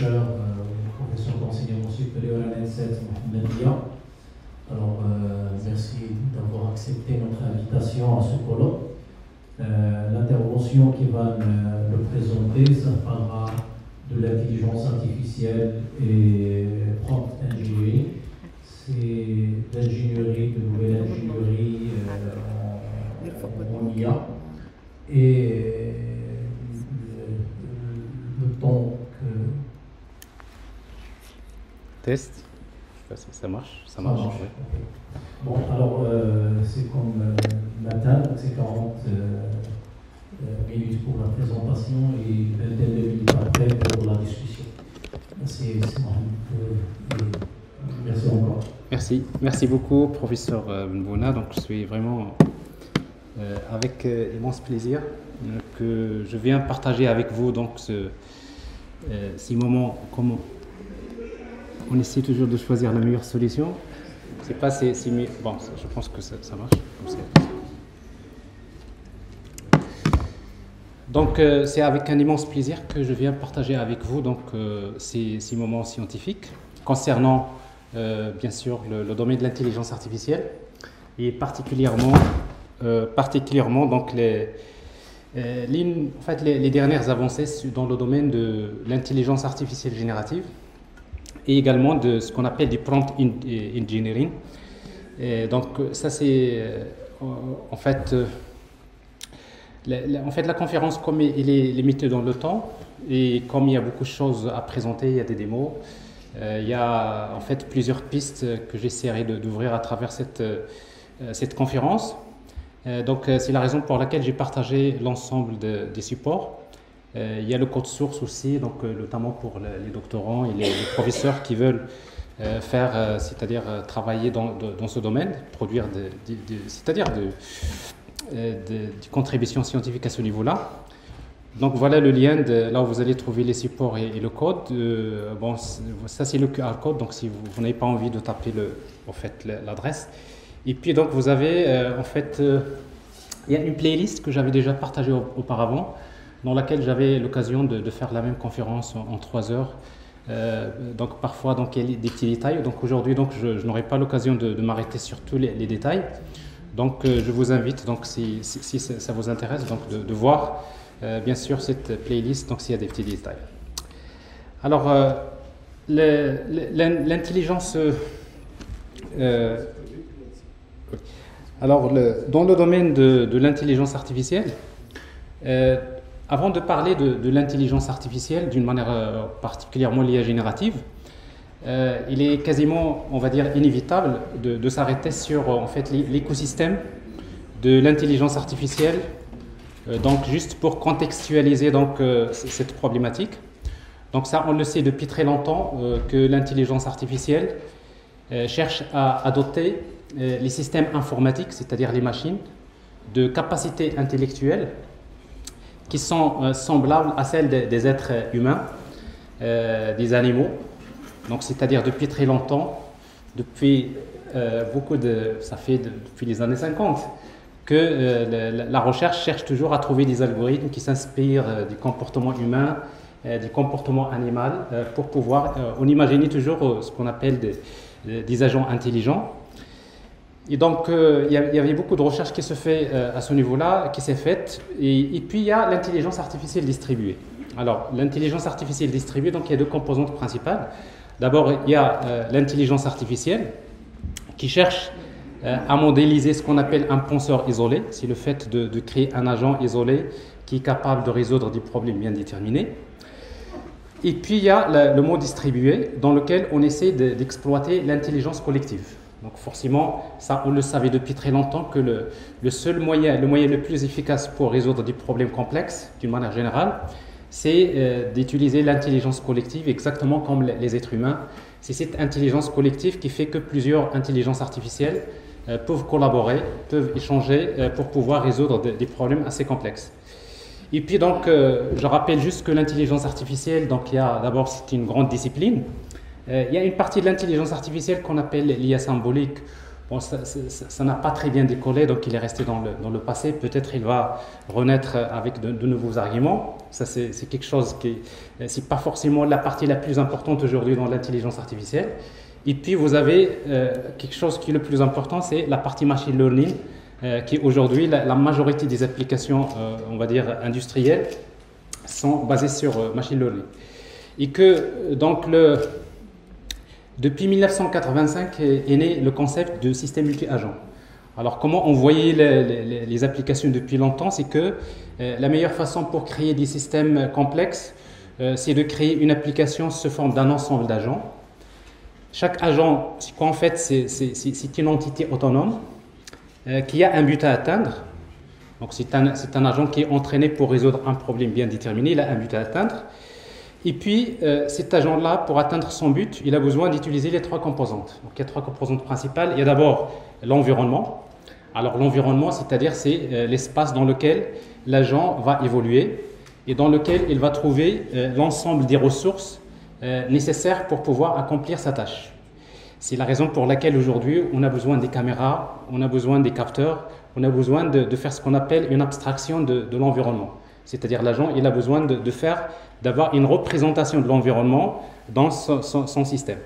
chercheur, professeur d'enseignement supérieur à l'ENSET Mohamed Dia. Alors, merci d'avoir accepté notre invitation à ce colloque. L'intervention qui va le présenter, ça parlera de l'intelligence artificielle et prompt engineering. C'est l'ingénierie, de nouvelle ingénierie en IA. Et le temps que... Test. Je sais pas si ça marche. Ça marche. Okay. Bon, alors c'est comme matin, c'est 40 minutes pour la présentation et une vingtaine de minutes après pour la discussion. Merci encore. Merci beaucoup, professeur Benbouna. Donc, je suis vraiment avec immense plaisir que je viens partager avec vous donc ces moments. Comment on essaie toujours de choisir la meilleure solution. C'est pas bon, je pense que ça marche comme ça. Donc, c'est avec un immense plaisir que je viens partager avec vous donc ces moments scientifiques concernant bien sûr le domaine de l'intelligence artificielle et particulièrement donc les dernières avancées dans le domaine de l'intelligence artificielle générative et également de ce qu'on appelle du prompt engineering. Et donc ça c'est en fait la conférence, comme elle est limitée dans le temps et comme il y a beaucoup de choses à présenter, il y a des démos, il y a en fait plusieurs pistes que j'essaierai d'ouvrir à travers cette conférence. Donc c'est la raison pour laquelle j'ai partagé l'ensemble des supports. Il y a le code source aussi, donc notamment pour les doctorants et les professeurs qui veulent faire, c'est-à-dire travailler dans ce domaine, produire c'est-à-dire des contributions scientifiques à ce niveau-là. Donc voilà le lien là où vous allez trouver les supports et le code. Bon, ça c'est le QR code, donc si vous n'avez pas envie de taper l'adresse. Et puis donc vous avez il y a une playlist que j'avais déjà partagée auparavant, dans laquelle j'avais l'occasion de faire la même conférence en 3 heures. Donc parfois donc, il y a des petits détails. Donc aujourd'hui donc, je n'aurai pas l'occasion de m'arrêter sur tous les détails. Donc je vous invite, donc, si ça vous intéresse, donc, de voir bien sûr cette playlist, donc s'il y a des petits détails. Alors l'intelligence... alors dans le domaine de l'intelligence artificielle, avant de parler de l'intelligence artificielle d'une manière particulièrement liée à générative, il est quasiment, on va dire, inévitable de s'arrêter sur en fait l'écosystème de l'intelligence artificielle, donc juste pour contextualiser donc cette problématique. Donc ça, on le sait depuis très longtemps que l'intelligence artificielle cherche à doter les systèmes informatiques, c'est-à-dire les machines, de capacités intellectuelles qui sont semblables à celles des êtres humains, des animaux. Donc, c'est-à-dire depuis très longtemps, depuis depuis les années 50, que la recherche cherche toujours à trouver des algorithmes qui s'inspirent du comportement humain, du comportement animal, pour pouvoir, on imagine toujours ce qu'on appelle des agents intelligents. Et donc, il y avait beaucoup de recherches qui se fait à ce niveau-là, qui s'est faite. Et puis, il y a l'intelligence artificielle distribuée. Alors, l'intelligence artificielle distribuée, donc il y a 2 composantes principales. D'abord, il y a l'intelligence artificielle qui cherche à modéliser ce qu'on appelle un penseur isolé. C'est le fait de créer un agent isolé qui est capable de résoudre des problèmes bien déterminés. Et puis, il y a le mode distribué dans lequel on essaie d'exploiter l'intelligence collective. Donc forcément, ça on le savait depuis très longtemps que le moyen le plus efficace pour résoudre des problèmes complexes, d'une manière générale, c'est d'utiliser l'intelligence collective exactement comme les êtres humains. C'est cette intelligence collective qui fait que plusieurs intelligences artificielles peuvent collaborer, peuvent échanger pour pouvoir résoudre des problèmes assez complexes. Et puis donc, je rappelle juste que l'intelligence artificielle, donc d'abord c'est une grande discipline. Il y a une partie de l'intelligence artificielle qu'on appelle l'IA symbolique Bon, ça n'a pas très bien décollé, donc il est resté dans le passé. Peut-être il va renaître avec de nouveaux arguments. Ça, c'est quelque chose qui c'est pas forcément la partie la plus importante aujourd'hui dans l'intelligence artificielle. Et puis vous avez quelque chose qui est le plus important, c'est la partie machine learning, qui aujourd'hui la majorité des applications, on va dire industrielles, sont basées sur machine learning. Et que donc depuis 1985 est né le concept de système multi-agent. Alors comment on voyait les applications depuis longtemps, c'est que la meilleure façon pour créer des systèmes complexes, c'est de créer une application sous forme d'un ensemble d'agents. Chaque agent, c'est quoi en fait? C'est une entité autonome qui a un but à atteindre. Donc c'est un agent qui est entraîné pour résoudre un problème bien déterminé, il a un but à atteindre. Et puis, cet agent-là, pour atteindre son but, il a besoin d'utiliser les trois composantes. Donc, il y a trois composantes principales. Il y a d'abord l'environnement. Alors, l'environnement, c'est-à-dire, c'est l'espace dans lequel l'agent va évoluer et dans lequel il va trouver l'ensemble des ressources nécessaires pour pouvoir accomplir sa tâche. C'est la raison pour laquelle aujourd'hui, on a besoin des caméras, on a besoin des capteurs, on a besoin de faire ce qu'on appelle une abstraction de l'environnement. C'est-à-dire, l'agent, il a besoin d'avoir une représentation de l'environnement dans son système.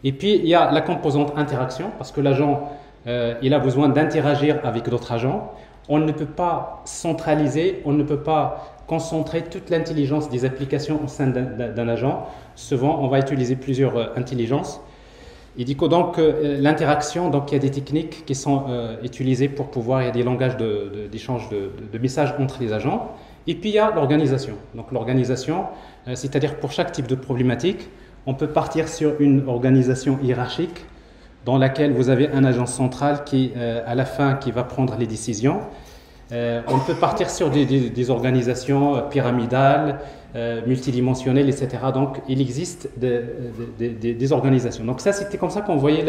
Et puis, il y a la composante interaction, parce que l'agent, il a besoin d'interagir avec d'autres agents. On ne peut pas centraliser, on ne peut pas concentrer toute l'intelligence des applications au sein d'un agent. Souvent, on va utiliser plusieurs intelligences. Il dit que donc l'interaction, donc il y a des techniques qui sont utilisées pour pouvoir, il y a des langages d'échange de messages entre les agents. Et puis il y a l'organisation. Donc l'organisation, c'est-à-dire pour chaque type de problématique, on peut partir sur une organisation hiérarchique dans laquelle vous avez un agent central qui, à la fin, qui va prendre les décisions. On peut partir sur des organisations pyramidales, multidimensionnelles, etc. Donc il existe des organisations. Donc ça, c'était comme ça qu'on voyait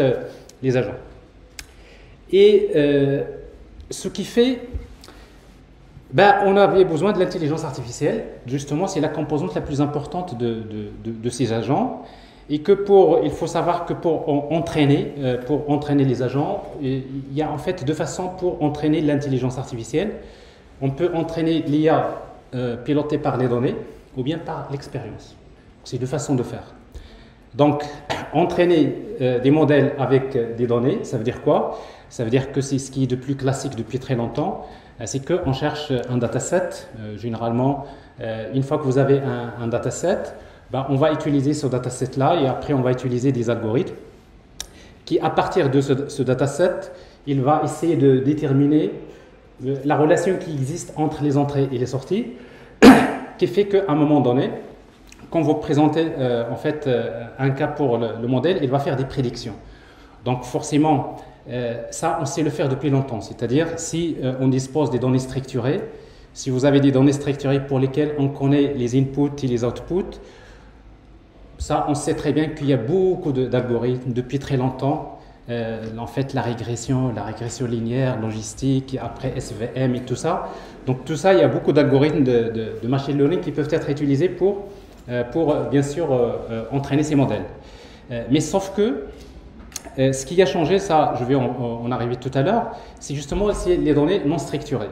les agents. Et ce qui fait... on avait besoin de l'intelligence artificielle. Justement, c'est la composante la plus importante de ces agents. Et que il faut savoir que pour entraîner les agents, il y a en fait deux façons pour entraîner l'intelligence artificielle. On peut entraîner l'IA pilotée par les données ou bien par l'expérience. C'est deux façons de faire. Donc, entraîner des modèles avec des données, ça veut dire quoi? Ça veut dire que c'est ce qui est de plus classique depuis très longtemps. C'est qu'on cherche un dataset. Généralement, une fois que vous avez un dataset, on va utiliser ce dataset-là et après on va utiliser des algorithmes qui, à partir de ce dataset, il va essayer de déterminer la relation qui existe entre les entrées et les sorties, qui fait qu'à un moment donné, quand vous présentez en fait un cas pour le modèle, il va faire des prédictions. Donc forcément, ça, on sait le faire depuis longtemps. C'est-à-dire, si on dispose des données structurées, si vous avez des données structurées pour lesquelles on connaît les inputs et les outputs, ça, on sait très bien qu'il y a beaucoup d'algorithmes depuis très longtemps. En fait, la régression linéaire, logistique, et après SVM et tout ça. Donc tout ça, il y a beaucoup d'algorithmes de machine learning qui peuvent être utilisés pour bien sûr, entraîner ces modèles. Mais sauf que ce qui a changé, ça, je vais en arriver tout à l'heure, c'est justement les données non structurées.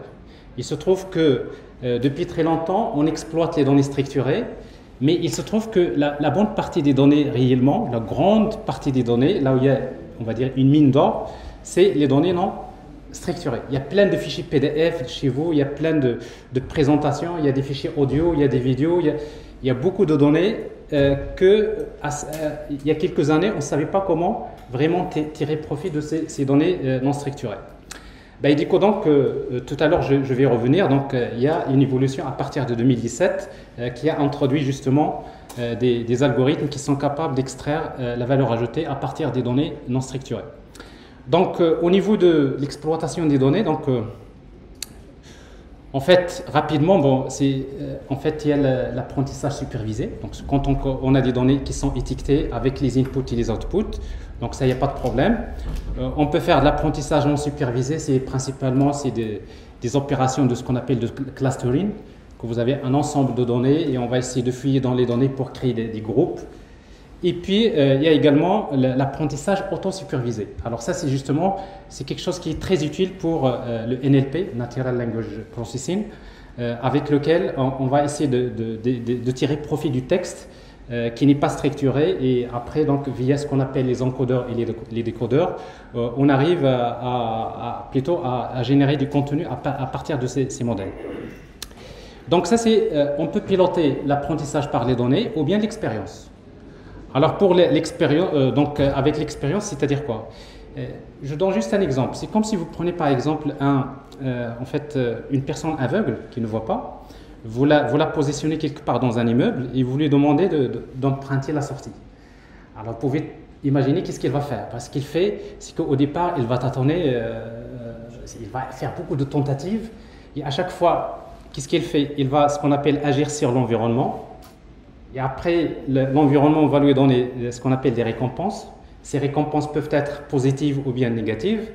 Il se trouve que depuis très longtemps, on exploite les données structurées, mais il se trouve que la bonne partie des données réellement, la grande partie des données, là où il y a, on va dire, une mine d'or, c'est les données non structurées. Il y a plein de fichiers PDF chez vous, il y a plein de présentations, il y a des fichiers audio, il y a des vidéos, il y a beaucoup de données il y a quelques années, on ne savait pas comment vraiment tirer profit de ces données non structurées. Il dit que donc, tout à l'heure je vais y revenir, donc il y a une évolution à partir de 2017 qui a introduit justement des algorithmes qui sont capables d'extraire la valeur ajoutée à partir des données non structurées. Donc au niveau de l'exploitation des données, donc, en fait, rapidement, en fait, il y a l'apprentissage supervisé. Donc, quand on a des données qui sont étiquetées avec les inputs et les outputs, donc ça, il n'y a pas de problème. On peut faire de l'apprentissage non supervisé, c'est principalement des opérations de ce qu'on appelle de clustering, que vous avez un ensemble de données et on va essayer de fouiller dans les données pour créer des groupes. Et puis, il y a également l'apprentissage auto-supervisé. Alors ça, c'est quelque chose qui est très utile pour le NLP, Natural Language Processing, avec lequel on va essayer de tirer profit du texte qui n'est pas structuré, et après, donc, via ce qu'on appelle les encodeurs et les décodeurs, on arrive plutôt à générer du contenu à partir de ces modèles. Donc ça, on peut piloter l'apprentissage par les données ou bien l'expérience. Alors pour l'expérience, avec l'expérience, c'est-à-dire quoi? Je donne juste un exemple. C'est comme si vous prenez par exemple une personne aveugle qui ne voit pas, vous la positionnez quelque part dans un immeuble et vous lui demandez d'emprunter la sortie. Alors vous pouvez imaginer qu'est-ce qu'il va faire. Parce qu'il fait, c'est qu'au départ, il va tâtonner, il va faire beaucoup de tentatives, et à chaque fois, qu'est-ce qu'il fait? Il va, ce qu'on appelle, agir sur l'environnement. Et après, l'environnement va lui donner ce qu'on appelle des récompenses. Ces récompenses peuvent être positives ou bien négatives.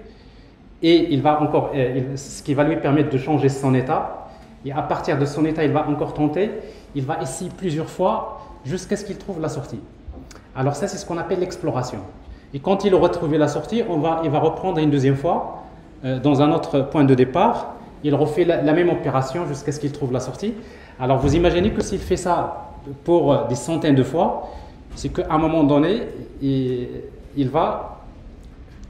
Et il va encore, ce qui va lui permettre de changer son état. Et à partir de son état, il va encore tenter. Il va essayer plusieurs fois jusqu'à ce qu'il trouve la sortie. Alors ça, c'est ce qu'on appelle l'exploration. Et quand il aura trouvé la sortie, il va reprendre une deuxième fois dans un autre point de départ. Il refait la même opération jusqu'à ce qu'il trouve la sortie. Alors vous imaginez que s'il fait ça pour des centaines de fois, c'est qu'à un moment donné, il va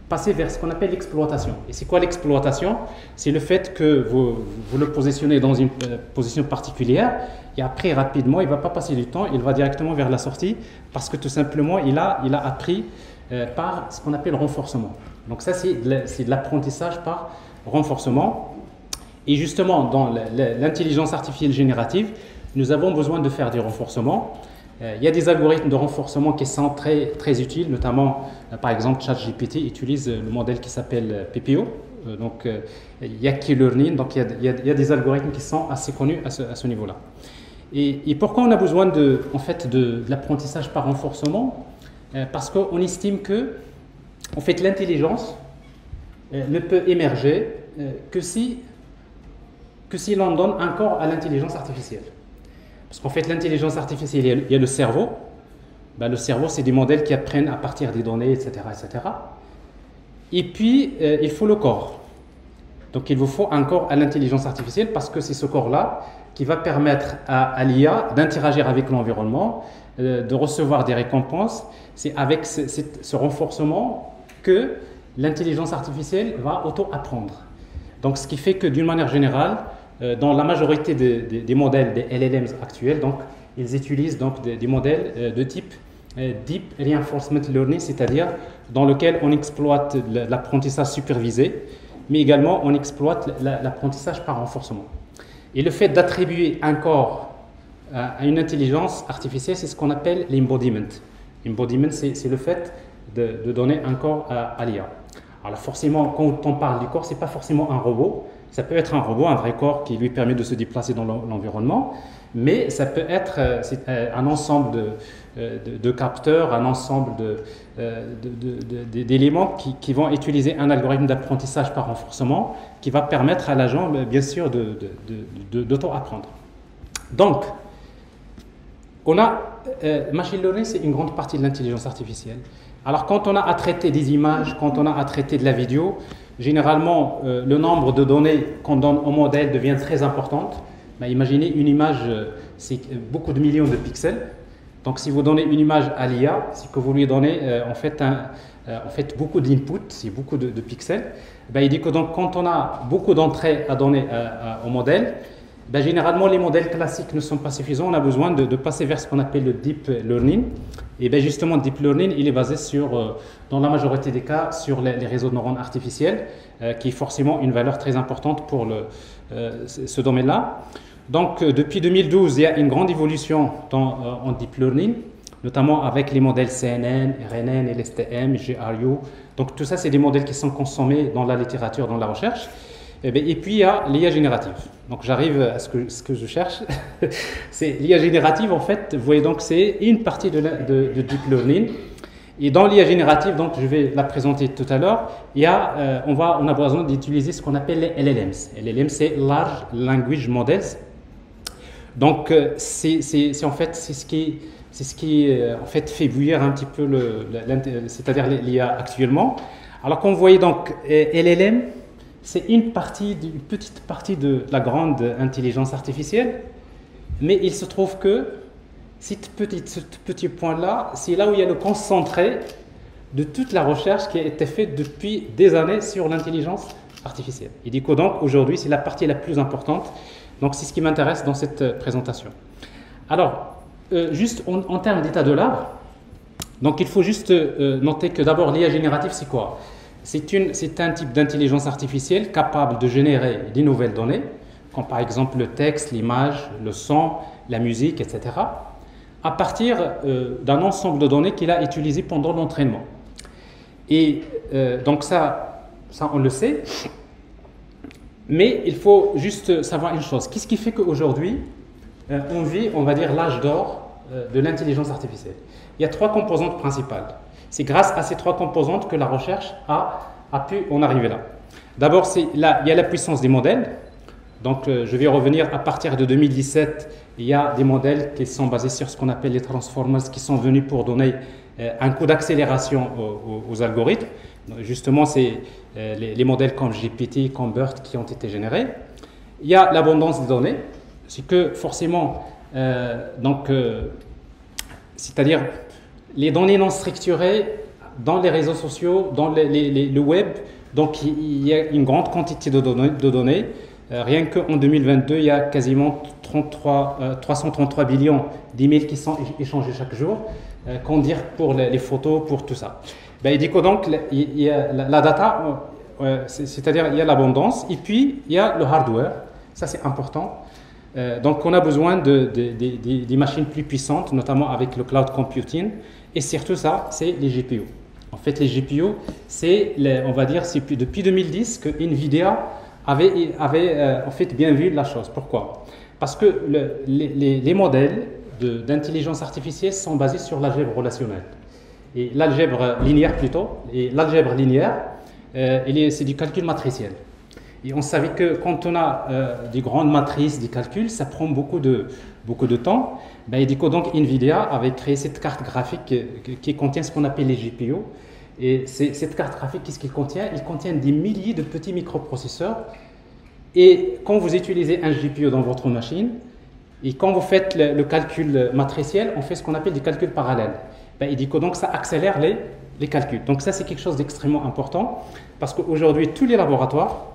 passer vers ce qu'on appelle l'exploitation. Et c'est quoi l'exploitation? C'est le fait que vous le positionnez dans une position particulière, et après rapidement, il ne va pas passer du temps, il va directement vers la sortie, parce que tout simplement, il a appris par ce qu'on appelle renforcement. Donc ça, c'est de l'apprentissage par renforcement. Et justement, dans l'intelligence artificielle générative, nous avons besoin de faire des renforcements. Il y a des algorithmes de renforcement qui sont très, très utiles, notamment, par exemple, ChatGPT utilise le modèle qui s'appelle PPO. Donc, il y a K-Learning, donc il y a des algorithmes qui sont assez connus à ce niveau-là. Et pourquoi on a besoin de l'apprentissage par renforcement? Parce qu'on estime que, en fait, l'intelligence ne peut émerger que si l'on donne un corps à l'intelligence artificielle. Parce qu'en fait, l'intelligence artificielle, il y a le cerveau. Ben, le cerveau, c'est des modèles qui apprennent à partir des données, etc. etc. Et puis, il faut le corps. Donc, il vous faut un corps à l'intelligence artificielle parce que c'est ce corps-là qui va permettre à l'IA d'interagir avec l'environnement, de recevoir des récompenses. C'est avec ce renforcement que l'intelligence artificielle va auto-apprendre. Donc, ce qui fait que d'une manière générale, dans la majorité des modèles des LLMs actuels, donc, ils utilisent donc des modèles de type Deep Reinforcement Learning, c'est-à-dire dans lequel on exploite l'apprentissage supervisé, mais également on exploite l'apprentissage par renforcement. Et le fait d'attribuer un corps à une intelligence artificielle, c'est ce qu'on appelle l'embodiment. L'embodiment, c'est le fait de donner un corps à l'IA. Alors forcément, quand on parle du corps, ce n'est pas forcément un robot. Ça peut être un robot, un vrai corps qui lui permet de se déplacer dans l'environnement, mais ça peut être un ensemble de capteurs, un ensemble d'éléments qui vont utiliser un algorithme d'apprentissage par renforcement qui va permettre à l'agent, bien sûr, d'auto-apprendre. Donc, machine learning, c'est une grande partie de l'intelligence artificielle. Alors, quand on a à traiter des images, quand on a à traiter de la vidéo, généralement, le nombre de données qu'on donne au modèle devient très important. Ben, imaginez une image, c'est beaucoup de millions de pixels. Donc, si vous donnez une image à l'IA, c'est que vous lui donnez en fait beaucoup d'input, c'est beaucoup de pixels. Ben, il dit que donc, quand on a beaucoup d'entrées à donner au modèle, ben, généralement, les modèles classiques ne sont pas suffisants. On a besoin de passer vers ce qu'on appelle le deep learning. Et bien justement, le deep learning, il est basé dans la majorité des cas, sur les réseaux de neurones artificiels, qui est forcément une valeur très importante pour ce domaine-là. Donc, depuis 2012, il y a une grande évolution en deep learning, notamment avec les modèles CNN, RNN, LSTM, GRU. Donc, tout ça, c'est des modèles qui sont consommés dans la littérature, dans la recherche. Et puis, il y a l'IA générative. Donc, j'arrive à ce que je cherche. C'est l'IA générative, en fait, vous voyez, donc, c'est une partie de deep learning. Et dans l'IA générative, donc, je vais la présenter tout à l'heure, on a besoin d'utiliser ce qu'on appelle les LLMs. LLM, c'est Large Language Models. Donc, c'est c'est ce qui en fait fait bouillir un petit peu c'est-à-dire l'IA actuellement. Alors comme vous voyez donc LLM, c'est une petite partie de la grande intelligence artificielle, mais il se trouve que ce petit point-là, c'est là où il y a le concentré de toute la recherche qui a été faite depuis des années sur l'intelligence artificielle. Et du coup, donc, aujourd'hui, c'est la partie la plus importante. Donc, c'est ce qui m'intéresse dans cette présentation. Alors, juste en termes d'état de l'art, donc il faut juste noter que d'abord, l'IA générative, c'est quoi? C'est un type d'intelligence artificielle capable de générer des nouvelles données, comme par exemple le texte, l'image, le son, la musique, etc., à partir d'un ensemble de données qu'il a utilisé pendant l'entraînement. Et donc ça, on le sait, mais il faut juste savoir une chose. Qu'est-ce qui fait qu'aujourd'hui, on vit, on va dire, l'âge d'or de l'intelligence artificielle? Il y a 3 composantes principales. C'est grâce à ces 3 composantes que la recherche a pu en arriver là. D'abord, il y a la puissance des modèles. Donc, je vais revenir à partir de 2017. Il y a des modèles qui sont basés sur ce qu'on appelle les transformers, qui sont venus pour donner un coup d'accélération aux algorithmes. Justement, c'est les modèles comme GPT, comme BERT qui ont été générés. Il y a l'abondance des données. C'est que forcément, c'est-à-dire les données non structurées dans les réseaux sociaux, dans le web, donc il y a une grande quantité de données. Rien qu'en 2022, il y a quasiment 333 billions d'emails qui sont échangés chaque jour. Qu'en dire pour les photos, pour tout ça. Ben, du coup, donc, il y a la data, c'est-à-dire il y a l'abondance, et puis il y a le hardware. Ça, c'est important. Donc, on a besoin des machines plus puissantes, notamment avec le cloud computing. Et surtout, ça, c'est les GPU. En fait, les GPU, on va dire, c'est depuis 2010 que NVIDIA avait en fait bien vu la chose. Pourquoi? Parce que les modèles d'intelligence artificielle sont basés sur l'algèbre relationnelle. Et l'algèbre linéaire plutôt. Et l'algèbre linéaire, c'est du calcul matriciel. Et on savait que quand on a des grandes matrices, des calculs, ça prend beaucoup de temps. Ben, et du coup, donc, NVIDIA avait créé cette carte graphique qui contient ce qu'on appelle les GPU. Et cette carte graphique, qu'est-ce qu'il contient? Il contient des milliers de petits microprocesseurs. Et quand vous utilisez un GPU dans votre machine, et quand vous faites le calcul matriciel, on fait ce qu'on appelle des calculs parallèles. Ben, et du coup, donc, ça accélère les calculs. Donc ça, c'est quelque chose d'extrêmement important parce qu'aujourd'hui, tous les laboratoires,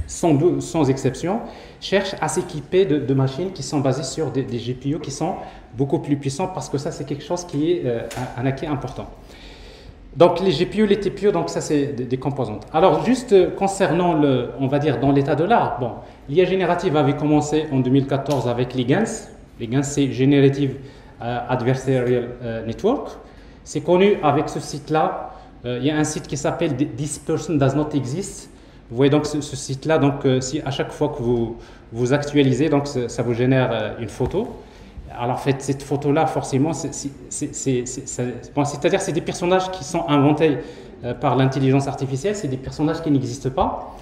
sans exception, cherchent à s'équiper de machines qui sont basées sur des GPU qui sont beaucoup plus puissants parce que ça, c'est quelque chose qui est un acquis important. Donc les GPU, les TPU, donc ça c'est des composantes. Alors juste concernant on va dire dans l'état de l'art, bon, l'IA générative avait commencé en 2014 avec les GANs. Les GANs c'est Generative Adversarial Network. C'est connu avec ce site-là. Il y a un site qui s'appelle This Person Does Not Exist. Vous voyez donc ce site-là. Donc si à chaque fois que vous actualisez, donc ça vous génère une photo. Alors en fait, cette photo-là, forcément, c'est-à-dire c'est des personnages qui sont inventés par l'intelligence artificielle, c'est des personnages qui n'existent pas.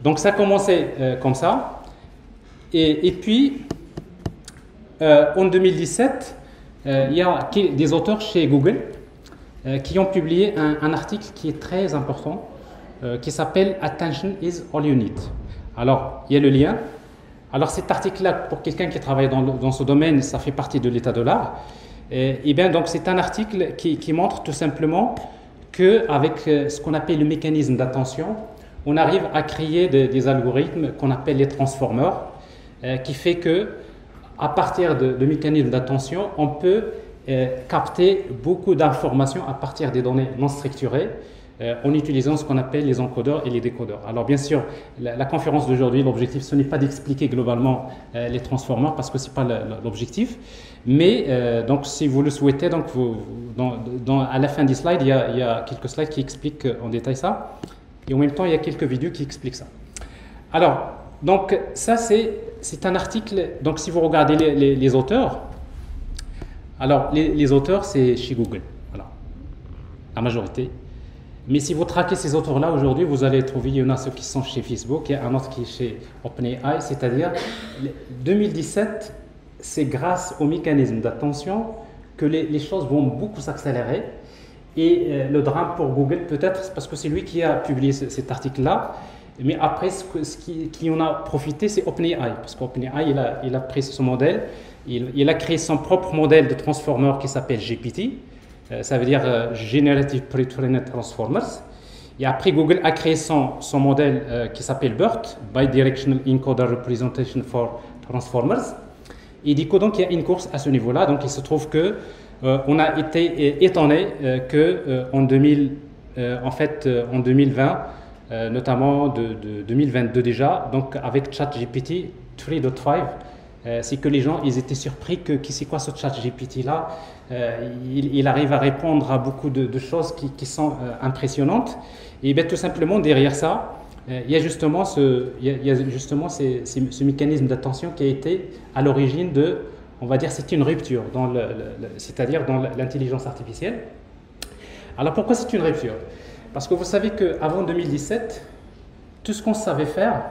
Donc ça a commencé comme ça. Et puis, en 2017, il y a des auteurs chez Google qui ont publié un article qui est très important, qui s'appelle « Attention is all you need ». Alors, il y a le lien. Alors cet article-là, pour quelqu'un qui travaille dans ce domaine, ça fait partie de l'état de l'art. Et bien donc c'est un article qui montre tout simplement qu'avec ce qu'on appelle le mécanisme d'attention, on arrive à créer des algorithmes qu'on appelle les transformers, qui fait que à partir de mécanismes d'attention, on peut capter beaucoup d'informations à partir des données non structurées, en utilisant ce qu'on appelle les encodeurs et les décodeurs. Alors bien sûr, la conférence d'aujourd'hui, l'objectif, ce n'est pas d'expliquer globalement les transformers parce que ce n'est pas l'objectif, mais donc si vous le souhaitez, donc à la fin des slides, il y a quelques slides qui expliquent en détail ça, et en même temps, il y a quelques vidéos qui expliquent ça. Alors, donc ça c'est un article, donc si vous regardez les auteurs, alors les auteurs c'est chez Google, voilà, la majorité. Mais si vous traquez ces auteurs-là aujourd'hui, vous allez trouver, il y en a ceux qui sont chez Facebook, il y a un autre qui est chez OpenAI, c'est-à-dire 2017, c'est grâce au mécanisme d'attention que les choses vont beaucoup s'accélérer. Et le drame pour Google, peut-être, c'est parce que c'est lui qui a publié cet article-là. Mais après, qui en a profité, c'est OpenAI. Parce qu'OpenAI, il a pris son modèle, il a créé son propre modèle de transformer qui s'appelle GPT. Ça veut dire Generative Pre-trained Transformers. Et après, Google a créé son modèle qui s'appelle BERT, Bidirectional Encoder Representation for Transformers. Et du coup, donc, il y a une course à ce niveau-là. Donc, il se trouve que on a été étonné qu'en 2020, notamment de 2022 déjà, donc avec ChatGPT 3.5, c'est que les gens ils étaient surpris que c'est quoi ce ChatGPT là, il arrive à répondre à beaucoup de choses qui sont impressionnantes. Et bien tout simplement derrière ça, il y a justement ce mécanisme d'attention qui a été à l'origine de, on va dire, c'est une rupture c'est-à-dire dans l'intelligence artificielle. Alors pourquoi c'est une rupture? Parce que vous savez qu'avant 2017, tout ce qu'on savait faire,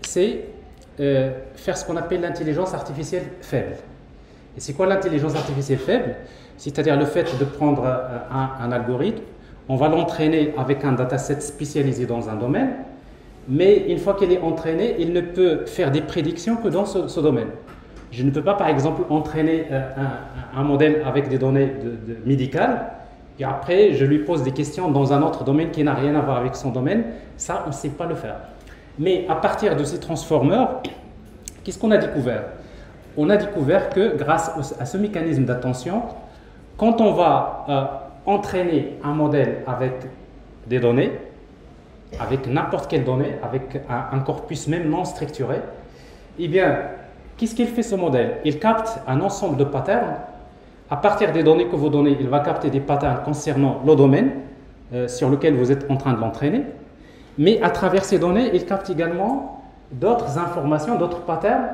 c'est faire ce qu'on appelle l'intelligence artificielle faible. Et c'est quoi l'intelligence artificielle faible? C'est-à-dire le fait de prendre un algorithme, on va l'entraîner avec un dataset spécialisé dans un domaine, mais une fois qu'il est entraîné, il ne peut faire des prédictions que dans ce domaine. Je ne peux pas, par exemple, entraîner un modèle avec des données médicales, et après, je lui pose des questions dans un autre domaine qui n'a rien à voir avec son domaine. Ça, on ne sait pas le faire. Mais à partir de ces transformers, qu'est-ce qu'on a découvert? On a découvert que grâce à ce mécanisme d'attention, quand on va entraîner un modèle avec des données, avec n'importe quelle donnée, avec un corpus même non structuré, eh bien, qu'est-ce qu'il fait ce modèle? Il capte un ensemble de patterns. À partir des données que vous donnez, il va capter des patterns concernant le domaine sur lequel vous êtes en train de l'entraîner. Mais à travers ces données, il capte également d'autres informations, d'autres patterns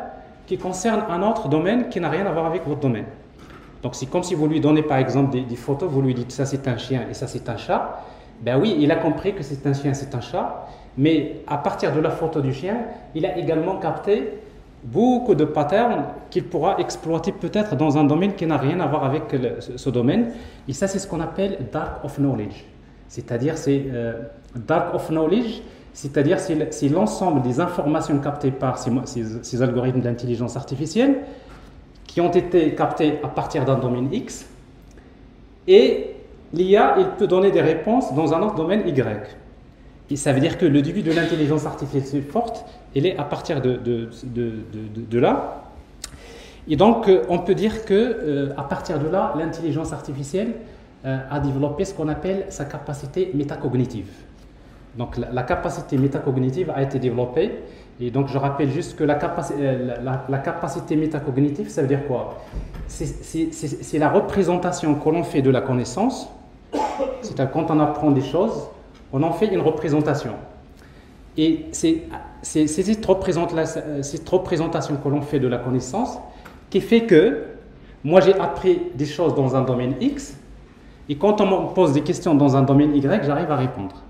qui concernent un autre domaine qui n'a rien à voir avec votre domaine. Donc c'est comme si vous lui donnez par exemple des photos, vous lui dites ça c'est un chien et ça c'est un chat. Ben oui, il a compris que c'est un chien, c'est un chat, mais à partir de la photo du chien, il a également capté beaucoup de patterns qu'il pourra exploiter peut-être dans un domaine qui n'a rien à voir avec ce domaine. Et ça, c'est ce qu'on appelle dark of knowledge. C'est-à-dire, dark of knowledge, c'est-à-dire c'est l'ensemble des informations captées par ces algorithmes d'intelligence artificielle qui ont été captées à partir d'un domaine X. Et l'IA, il peut donner des réponses dans un autre domaine Y. Et ça veut dire que le début de l'intelligence artificielle forte, elle est à partir de là. Et donc, on peut dire qu'à partir de là, l'intelligence artificielle a développé ce qu'on appelle sa capacité métacognitive. Donc, la capacité métacognitive a été développée. Et donc, je rappelle juste que la capacité métacognitive, ça veut dire quoi? C'est la représentation que l'on fait de la connaissance. C'est-à-dire quand on apprend des choses, on en fait une représentation. Et c'est cette représentation que l'on fait de la connaissance qui fait que moi j'ai appris des choses dans un domaine X et quand on me pose des questions dans un domaine Y, j'arrive à répondre.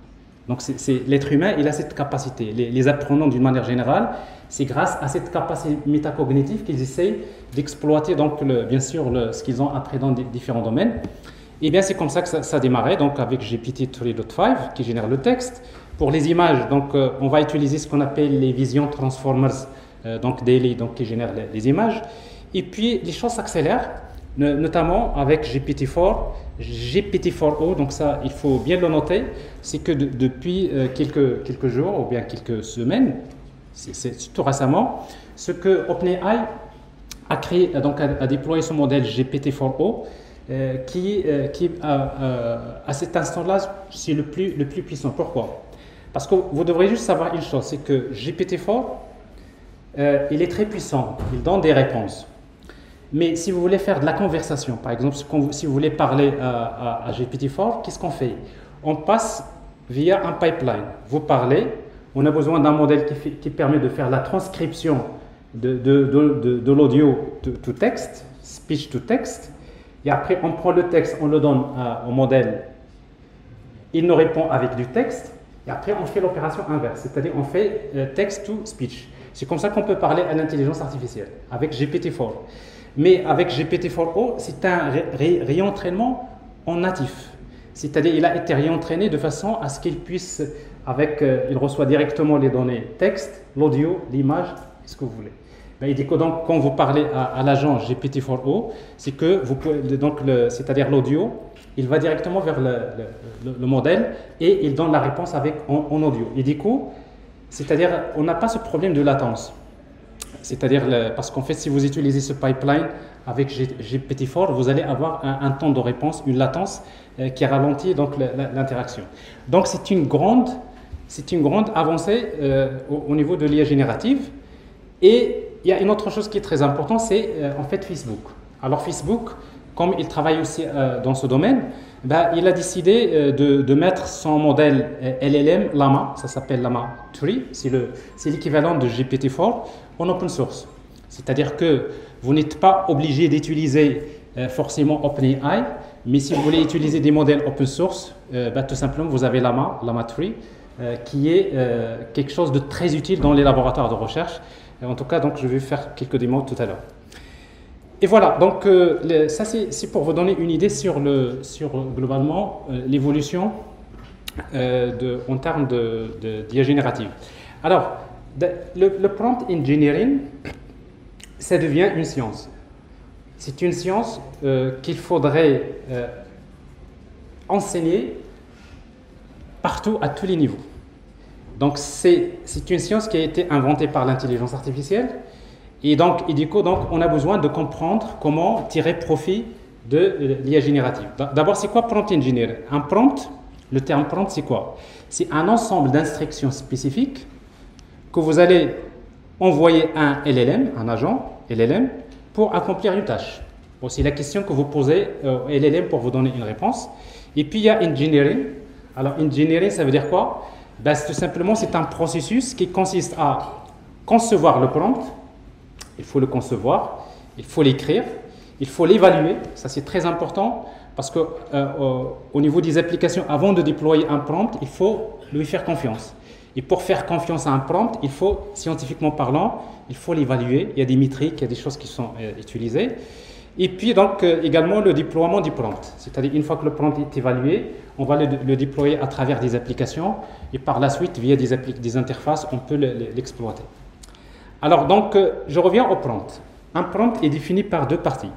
Donc l'être humain, il a cette capacité. Les apprenants d'une manière générale, c'est grâce à cette capacité métacognitive qu'ils essayent d'exploiter donc bien sûr ce qu'ils ont appris dans différents domaines. Et bien c'est comme ça que ça a démarré, donc avec GPT 3.5 qui génère le texte. Pour les images, donc on va utiliser ce qu'on appelle les Vision Transformers donc daily, donc qui génèrent les images. Et puis les choses s'accélèrent, notamment avec GPT-4o, donc ça il faut bien le noter, c'est que depuis quelques jours ou bien quelques semaines, c'est tout récemment, ce que OpenAI a créé, donc a déployé son modèle GPT-4o, qui à cet instant-là, c'est le plus puissant. Pourquoi? Parce que vous devrez juste savoir une chose, c'est que GPT-4, il est très puissant, il donne des réponses. Mais si vous voulez faire de la conversation, par exemple, si vous voulez parler à GPT-4, qu'est-ce qu'on fait? On passe via un pipeline. Vous parlez, on a besoin d'un modèle qui permet de faire la transcription de l'audio to texte, speech to text. Et après, on prend le texte, on le donne au modèle, il nous répond avec du texte. Et après, on fait l'opération inverse, c'est-à-dire on fait text to speech. C'est comme ça qu'on peut parler à l'intelligence artificielle avec GPT-4. Mais avec GPT-4o, c'est un réentraînement en natif. C'est-à-dire il a été réentraîné de façon à ce qu'il puisse, il reçoit directement les données texte, l'audio, l'image, ce que vous voulez. Ben, il dit que donc, quand vous parlez à l'agent GPT-4o, c'est que vous pouvez, donc c'est-à-dire l'audio, il va directement vers le modèle et il donne la réponse en audio. Et du coup, c'est-à-dire on n'a pas ce problème de latence. C'est-à-dire, parce qu'en fait, si vous utilisez ce pipeline avec GPT-4, vous allez avoir un temps de réponse, une latence qui ralentit donc l'interaction. Donc, c'est une grande avancée au niveau de l'IA générative. Et il y a une autre chose qui est très importante, c'est en fait Facebook. Alors, Facebook, comme il travaille aussi dans ce domaine, ben, il a décidé de mettre son modèle LLM Llama, ça s'appelle Llama 3, c'est l'équivalent de GPT-4 en open source. C'est-à-dire que vous n'êtes pas obligé d'utiliser forcément OpenAI, mais si vous voulez utiliser des modèles open source, ben, tout simplement vous avez Llama 3, qui est quelque chose de très utile dans les laboratoires de recherche. En tout cas, donc, je vais faire quelques démos tout à l'heure. Et voilà, donc ça c'est pour vous donner une idée sur globalement l'évolution en termes d'IA générative. Alors, le prompt engineering, ça devient une science. C'est une science qu'il faudrait enseigner partout, à tous les niveaux. Donc, c'est une science qui a été inventée par l'intelligence artificielle. Et du coup, on a besoin de comprendre comment tirer profit de l'IA générative. D'abord, c'est quoi prompt engineering? Un prompt, le terme prompt, c'est quoi? C'est un ensemble d'instructions spécifiques que vous allez envoyer à un LLM, un agent LLM, pour accomplir une tâche. Bon, c'est la question que vous posez au LLM pour vous donner une réponse. Et puis, il y a engineering. Alors, engineering, ça veut dire quoi? Ben, tout simplement, c'est un processus qui consiste à concevoir le prompt. Il faut le concevoir, il faut l'écrire, il faut l'évaluer. Ça, c'est très important parce qu'au niveau des applications, avant de déployer un prompt, il faut lui faire confiance. Et pour faire confiance à un prompt, il faut, scientifiquement parlant, il faut l'évaluer. Il y a des métriques, il y a des choses qui sont utilisées. Et puis, donc, également le déploiement du prompt. C'est-à-dire, une fois que le prompt est évalué, on va le déployer à travers des applications et par la suite, via des interfaces, on peut l'exploiter. Alors, donc, je reviens au prompt. Un prompt est défini par deux parties.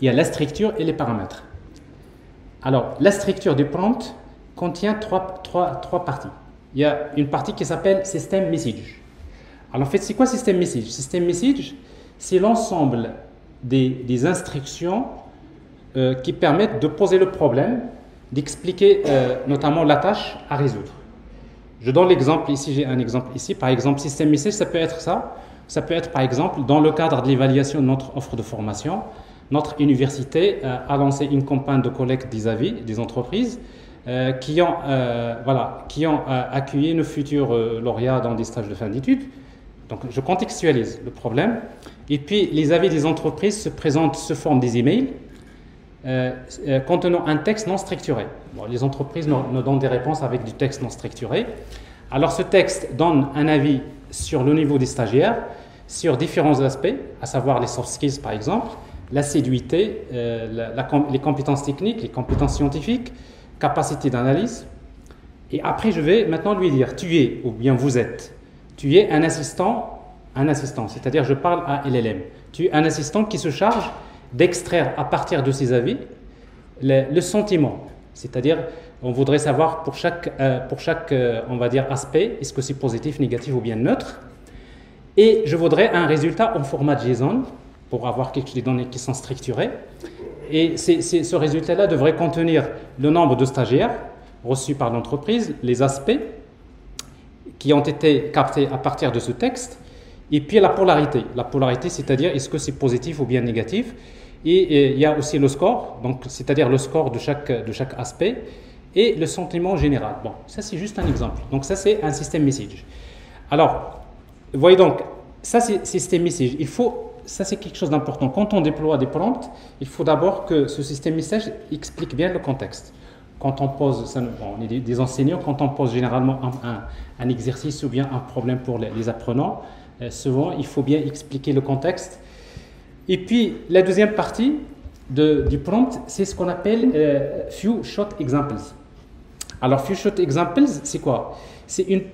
Il y a la structure et les paramètres. Alors, la structure du prompt contient trois parties. Il y a une partie qui s'appelle System Message. Alors, en fait, c'est quoi System Message? System Message, c'est l'ensemble des instructions qui permettent de poser le problème, d'expliquer notamment la tâche à résoudre. Je donne l'exemple ici, j'ai un exemple ici. Par exemple, System Message, ça peut être ça. Ça peut être par exemple, dans le cadre de l'évaluation de notre offre de formation, notre université a lancé une campagne de collecte des avis des entreprises qui ont accueilli nos futurs lauréats dans des stages de fin d'études. Donc, je contextualise le problème. Et puis, les avis des entreprises se présentent sous forme des emails contenant un texte non structuré. Bon, les entreprises nous donnent des réponses avec du texte non structuré. Alors, ce texte donne un avis sur le niveau des stagiaires, sur différents aspects, à savoir les soft skills par exemple, l'assiduité, les compétences techniques, les compétences scientifiques, capacité d'analyse. Et après, je vais maintenant lui dire, tu es, ou bien vous êtes, tu es un assistant, c'est-à-dire je parle à LLM. Tu es un assistant qui se charge d'extraire à partir de ces avis le sentiment. C'est-à-dire, on voudrait savoir pour chaque on va dire, aspect, est-ce que c'est positif, négatif ou bien neutre. Et je voudrais un résultat en format JSON pour avoir des données qui sont structurées. Et ce résultat-là devrait contenir le nombre de stagiaires reçus par l'entreprise, les aspects qui ont été captés à partir de ce texte, et puis la polarité. La polarité, c'est-à-dire est-ce que c'est positif ou bien négatif. Et il y a aussi le score, donc c'est-à-dire le score de chaque aspect, et le sentiment général. Bon, ça c'est juste un exemple. Donc ça c'est un système message. Alors, vous voyez donc, ça c'est système message. Ça c'est quelque chose d'important. Quand on déploie des prompts, il faut d'abord que ce système message explique bien le contexte. Quand on pose, on est des enseignants, quand on pose généralement un exercice ou bien un problème pour les apprenants, souvent il faut bien expliquer le contexte. Et puis, la deuxième partie du prompt, c'est ce qu'on appelle few short examples. Alors, few short examples, c'est quoi?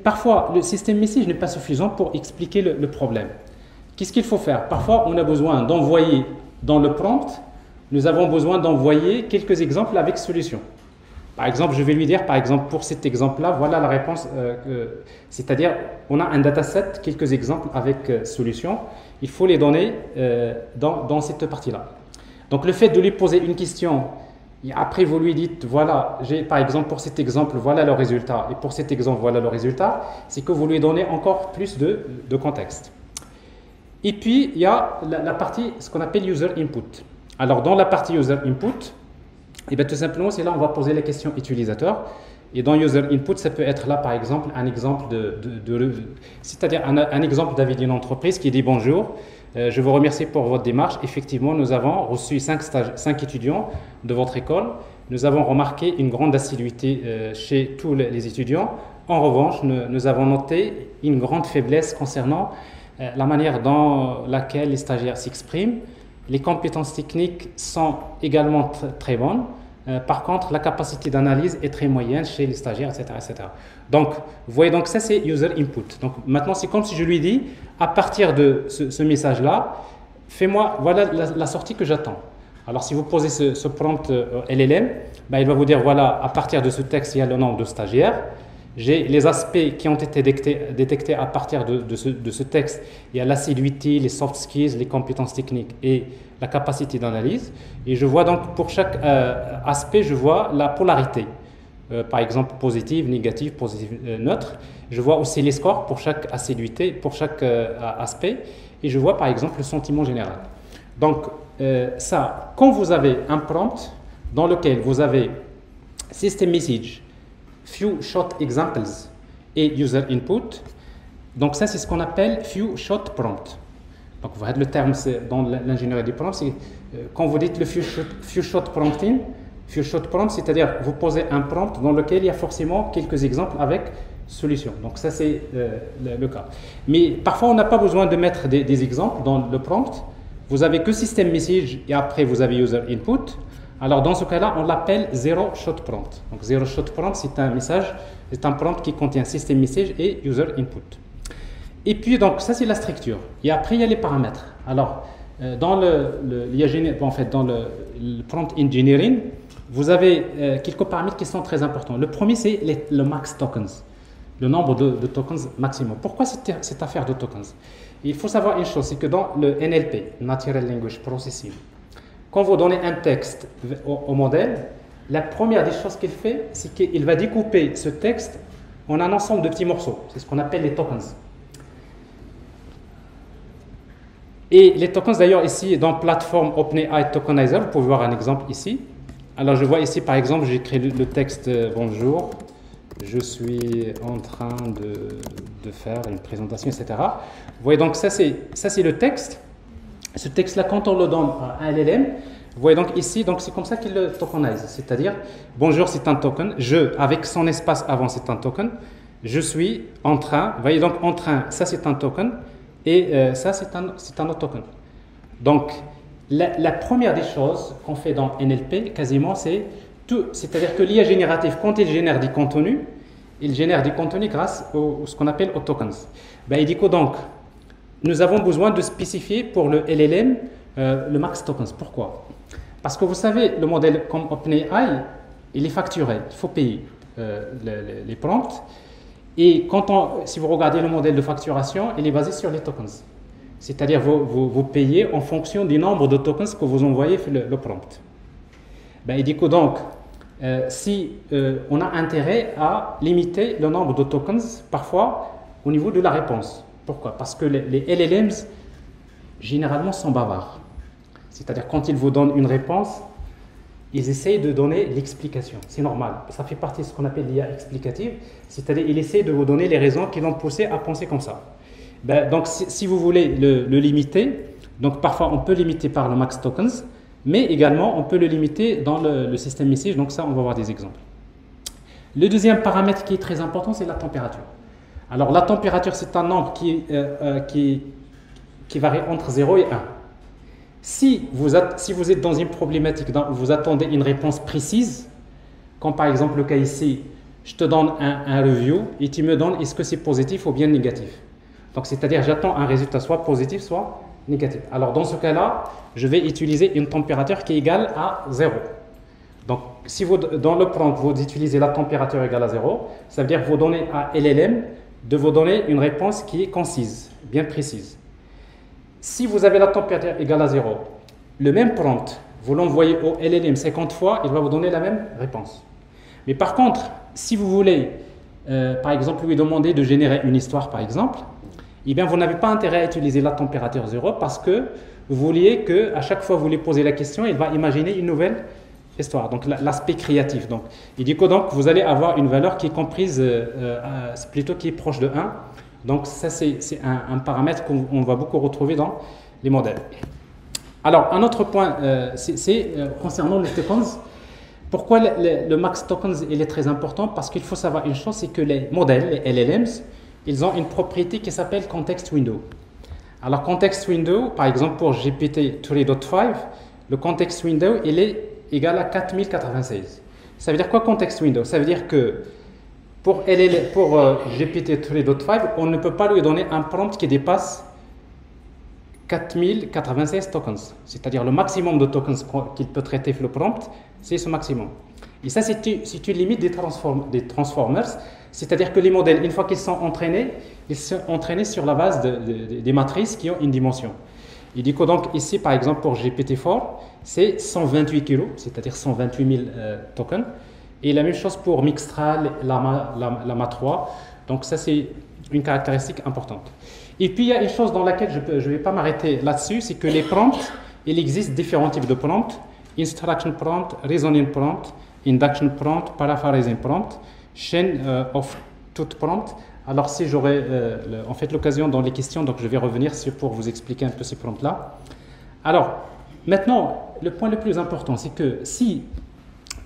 Parfois, le système message n'est pas suffisant pour expliquer le problème. Qu'est-ce qu'il faut faire? Parfois, on a besoin d'envoyer dans le prompt, nous avons besoin d'envoyer quelques exemples avec solution. Par exemple, je vais lui dire, par exemple, pour cet exemple-là, voilà la réponse. C'est-à-dire, on a un dataset, quelques exemples avec solution. Il faut les donner dans cette partie-là. Donc, le fait de lui poser une question, et après vous lui dites, voilà, par exemple, pour cet exemple, voilà le résultat, et pour cet exemple, voilà le résultat, c'est que vous lui donnez encore plus de contexte. Et puis, il y a la partie, ce qu'on appelle user input. Alors, dans la partie user input, et bien, tout simplement, c'est là où on va poser les questions utilisateurs. Et dans user input, ça peut être là, par exemple, un exemple c'est-à-dire un exemple d'avis d'une entreprise qui dit bonjour, je vous remercie pour votre démarche. Effectivement, nous avons reçu 5 étudiants de votre école. Nous avons remarqué une grande assiduité chez tous les étudiants. En revanche, nous avons noté une grande faiblesse concernant la manière dans laquelle les stagiaires s'expriment. Les compétences techniques sont également très bonnes. Par contre, la capacité d'analyse est très moyenne chez les stagiaires, etc., etc. Donc, vous voyez, donc ça, c'est user input. Donc, maintenant, c'est comme si je lui dis, à partir de ce message-là, fais-moi, voilà la sortie que j'attends. Alors, si vous posez ce prompt LLM, ben, il va vous dire, voilà, à partir de ce texte, il y a le nombre de stagiaires. J'ai les aspects qui ont été détectés à partir de ce texte. Il y a l'assiduité, les soft skills, les compétences techniques et la capacité d'analyse. Et je vois donc pour chaque aspect, je vois la polarité. Par exemple, positive, négative, positive, neutre. Je vois aussi les scores pour chaque assiduité, pour chaque aspect. Et je vois par exemple le sentiment général. Donc ça, quand vous avez un prompt dans lequel vous avez system message, few short examples et user input. Donc ça, c'est ce qu'on appelle few short prompt. Donc vous voyez le terme dans l'ingénierie du prompt, c'est quand vous dites le few short prompting, few short prompt, c'est-à-dire vous posez un prompt dans lequel il y a forcément quelques exemples avec solution. Donc ça, c'est le cas. Mais parfois, on n'a pas besoin de mettre des exemples dans le prompt. Vous avez que system message et après vous avez user input. Alors dans ce cas-là, on l'appelle zero shot prompt. Donc zero shot prompt, c'est un message, c'est un prompt qui contient system message et user input. Et puis donc ça c'est la structure. Et après il y a les paramètres. Alors dans dans le prompt engineering, vous avez quelques paramètres qui sont très importants. Le premier c'est le max tokens, le nombre de tokens maximum. Pourquoi cette affaire de tokens? Il faut savoir une chose, c'est que dans le NLP, Natural Language Processing, quand vous donnez un texte au modèle, la première des choses qu'il fait, c'est qu'il va découper ce texte en un ensemble de petits morceaux. C'est ce qu'on appelle les tokens. Et les tokens, d'ailleurs, ici, dans plateforme OpenAI Tokenizer, vous pouvez voir un exemple ici. Alors, je vois ici, par exemple, j'ai écrit le texte « Bonjour, je suis en train de faire une présentation, etc. » Vous voyez, donc ça, c'est le texte. Ce texte-là, quand on le donne à un LLM, vous voyez donc ici, donc c'est comme ça qu'il le tokenise. C'est-à-dire, bonjour, c'est un token. Je, avec son espace avant, c'est un token. Je suis en train. Vous voyez donc en train, ça c'est un token. Et ça c'est un autre token. Donc, la première des choses qu'on fait dans NLP, quasiment, c'est tout. C'est-à-dire que l'IA générative, quand il génère du contenu, il génère du contenu grâce à ce qu'on appelle aux tokens. Ben, il dit que donc, nous avons besoin de spécifier pour le LLM le max tokens. Pourquoi? Parce que vous savez, le modèle comme OpenAI, il est facturé, il faut payer les prompts. Et si vous regardez le modèle de facturation, il est basé sur les tokens. C'est-à-dire vous payez en fonction du nombre de tokens que vous envoyez le prompt. Ben, il dit que donc, si on a intérêt à limiter le nombre de tokens, parfois, au niveau de la réponse. Pourquoi? Parce que les LLMs, généralement, sont bavards. C'est-à-dire, quand ils vous donnent une réponse, ils essayent de donner l'explication. C'est normal. Ça fait partie de ce qu'on appelle l'IA explicative. C'est-à-dire, ils essayent de vous donner les raisons qui l'ont poussé à penser comme ça. Ben, donc, si vous voulez le limiter, donc parfois, on peut limiter par le max tokens, mais également, on peut le limiter dans le système message. Donc ça, on va voir des exemples. Le deuxième paramètre qui est très important, c'est la température. Alors, la température, c'est un nombre qui varie entre 0 et 1. Si vous êtes dans une problématique, vous attendez une réponse précise, comme par exemple le cas ici, je te donne un review et tu me donnes est-ce que c'est positif ou bien négatif. Donc c'est-à-dire j'attends un résultat soit positif soit négatif. Alors dans ce cas-là, je vais utiliser une température qui est égale à 0. Donc si dans le prompt vous utilisez la température égale à 0, ça veut dire que vous donnez à LLM de vous donner une réponse qui est concise, bien précise. Si vous avez la température égale à 0, le même prompt, vous l'envoyez au LLM 50 fois, il va vous donner la même réponse. Mais par contre, si vous voulez, par exemple, lui demander de générer une histoire, par exemple, eh bien, vous n'avez pas intérêt à utiliser la température 0 parce que vous vouliez qu'à chaque fois que vous lui posez la question, il va imaginer une nouvelle histoire. Donc, l'aspect créatif. Donc, il dit que donc, vous allez avoir une valeur qui est comprise, plutôt qui est proche de 1. Donc, ça, c'est un paramètre qu'on va beaucoup retrouver dans les modèles. Alors, un autre point, c'est concernant les tokens. Pourquoi le max tokens il est très important? Parce qu'il faut savoir une chose, c'est que les modèles, les LLMs, ils ont une propriété qui s'appelle context window. Alors, context window, par exemple, pour GPT 3.5, le context window, il est égal à 4096. Ça veut dire quoi, context window? Ça veut dire que pour GPT 3.5, on ne peut pas lui donner un prompt qui dépasse 4096 tokens. C'est-à-dire le maximum de tokens qu'il peut traiter le prompt, c'est ce maximum. Et ça, c'est une limite des transformers. C'est-à-dire que les modèles, une fois qu'ils sont entraînés, ils sont entraînés sur la base des matrices qui ont une dimension. Il dit que donc ici, par exemple, pour GPT-4, c'est 128 kg, c'est-à-dire 128 000 tokens. Et la même chose pour Mixtral, Llama 3. Donc ça, c'est une caractéristique importante. Et puis, il y a une chose dans laquelle je ne vais pas m'arrêter là-dessus, c'est que les prompts, il existe différents types de prompts. Instruction prompt, reasoning prompt, induction prompt, paraphrasing prompt, chain of truth prompt. Alors, si j'aurai en fait l'occasion dans les questions, donc je vais revenir pour vous expliquer un peu ces prompts-là. Alors, maintenant, le point le plus important, c'est que si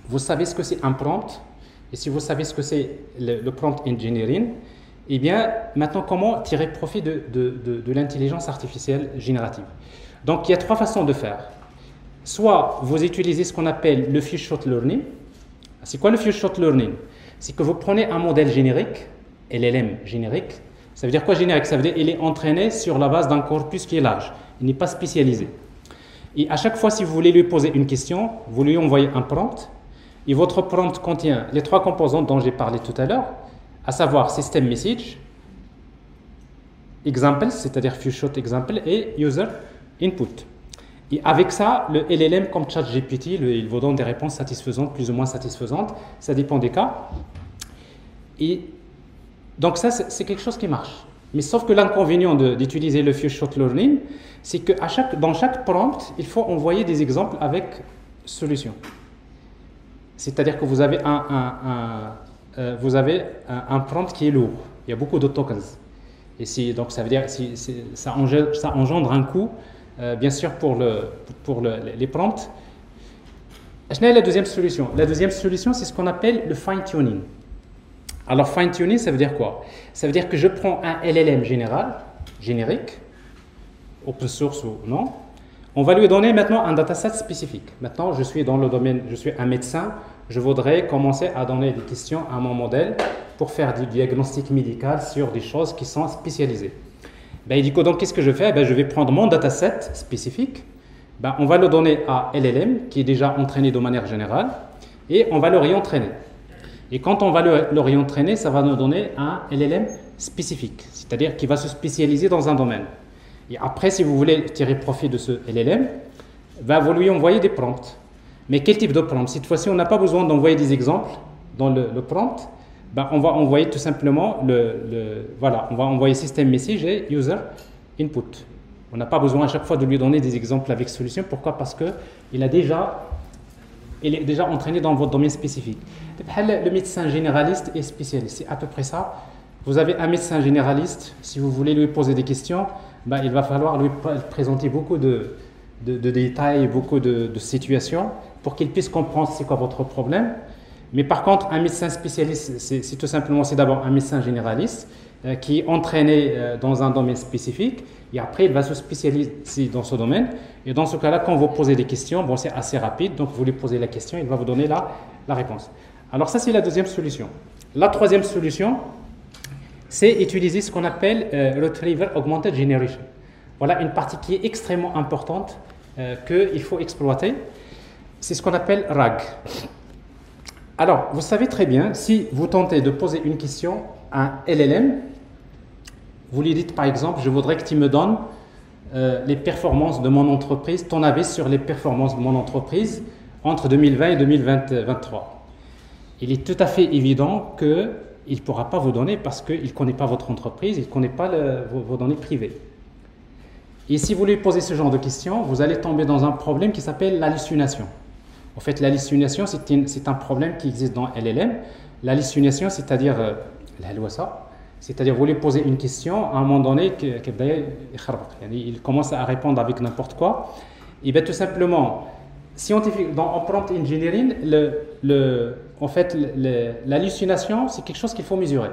vous savez ce que c'est un prompt, et si vous savez ce que c'est le prompt engineering, eh bien, maintenant, comment tirer profit de l'intelligence artificielle générative? Donc, il y a trois façons de faire. Soit vous utilisez ce qu'on appelle le few shot learning. C'est quoi le few shot learning? C'est que vous prenez un modèle générique, LLM générique. Ça veut dire quoi générique? Ça veut dire qu'il est entraîné sur la base d'un corpus qui est large. Il n'est pas spécialisé. Et à chaque fois, si vous voulez lui poser une question, vous lui envoyez un prompt. Et votre prompt contient les trois composantes dont j'ai parlé tout à l'heure, à savoir system message, example, c'est-à-dire few shot example, et user input. Et avec ça, le LLM comme ChatGPT, il vous donne des réponses satisfaisantes, plus ou moins satisfaisantes, ça dépend des cas. Et donc ça, c'est quelque chose qui marche. Mais sauf que l'inconvénient d'utiliser le few shot learning, c'est que dans chaque prompt, il faut envoyer des exemples avec solution. C'est-à-dire que vous avez un prompt qui est lourd. Il y a beaucoup de tokens. Et donc ça veut dire que ça engendre un coût, bien sûr, pour les prompts. Quelle est la deuxième solution? La deuxième solution, c'est ce qu'on appelle le fine-tuning. Alors, fine-tuning, ça veut dire quoi? Ça veut dire que je prends un LLM générique, open source ou non. On va lui donner maintenant un dataset spécifique. Maintenant, je suis dans le domaine, je suis un médecin, je voudrais commencer à donner des questions à mon modèle pour faire du diagnostic médical sur des choses qui sont spécialisées. Ben, il dit que donc, qu'est-ce que je fais? Ben, je vais prendre mon dataset spécifique, ben, on va le donner à LLM, qui est déjà entraîné de manière générale, et on va le réentraîner. Et quand on va le réentraîner, ça va nous donner un LLM spécifique, c'est-à-dire qui va se spécialiser dans un domaine. Et après, si vous voulez tirer profit de ce LLM, ben, vous lui envoyer des prompts. Mais quel type de prompt? Cette fois-ci, on n'a pas besoin d'envoyer des exemples dans le prompt. Ben, on va envoyer tout simplement voilà, on va envoyer system message et user input. On n'a pas besoin à chaque fois de lui donner des exemples avec solution. Pourquoi? Parce qu'il est déjà entraîné dans votre domaine spécifique. Le médecin généraliste et spécialiste, c'est à peu près ça. Vous avez un médecin généraliste, si vous voulez lui poser des questions, ben, il va falloir lui présenter beaucoup de détails, beaucoup de situations pour qu'il puisse comprendre c'est quoi votre problème. Mais par contre, un médecin spécialiste, c'est tout simplement, c'est d'abord un médecin généraliste qui est entraîné dans un domaine spécifique, et après il va se spécialiser dans ce domaine. Et dans ce cas-là, quand vous posez des questions, bon, c'est assez rapide, donc vous lui posez la question, il va vous donner la réponse. Alors ça, c'est la deuxième solution. La troisième solution, c'est utiliser ce qu'on appelle Retrieval Augmented Generation. Voilà une partie qui est extrêmement importante qu'il faut exploiter. C'est ce qu'on appelle RAG. Alors, vous savez très bien, si vous tentez de poser une question à un LLM, vous lui dites par exemple, je voudrais que tu me donnes les performances de mon entreprise, ton avis sur les performances de mon entreprise entre 2020 et 2023. Il est tout à fait évident qu'il ne pourra pas vous donner parce qu'il ne connaît pas votre entreprise, il ne connaît pas vos données privées. Et si vous lui posez ce genre de questions, vous allez tomber dans un problème qui s'appelle l'hallucination. En fait, l'hallucination, c'est un problème qui existe dans LLM. L'hallucination, c'est-à-dire c'est-à-dire vous lui posez une question, à un moment donné, il commence à répondre avec n'importe quoi. Et bien tout simplement, scientifique, en prompt engineering, en fait, l'hallucination, c'est quelque chose qu'il faut mesurer.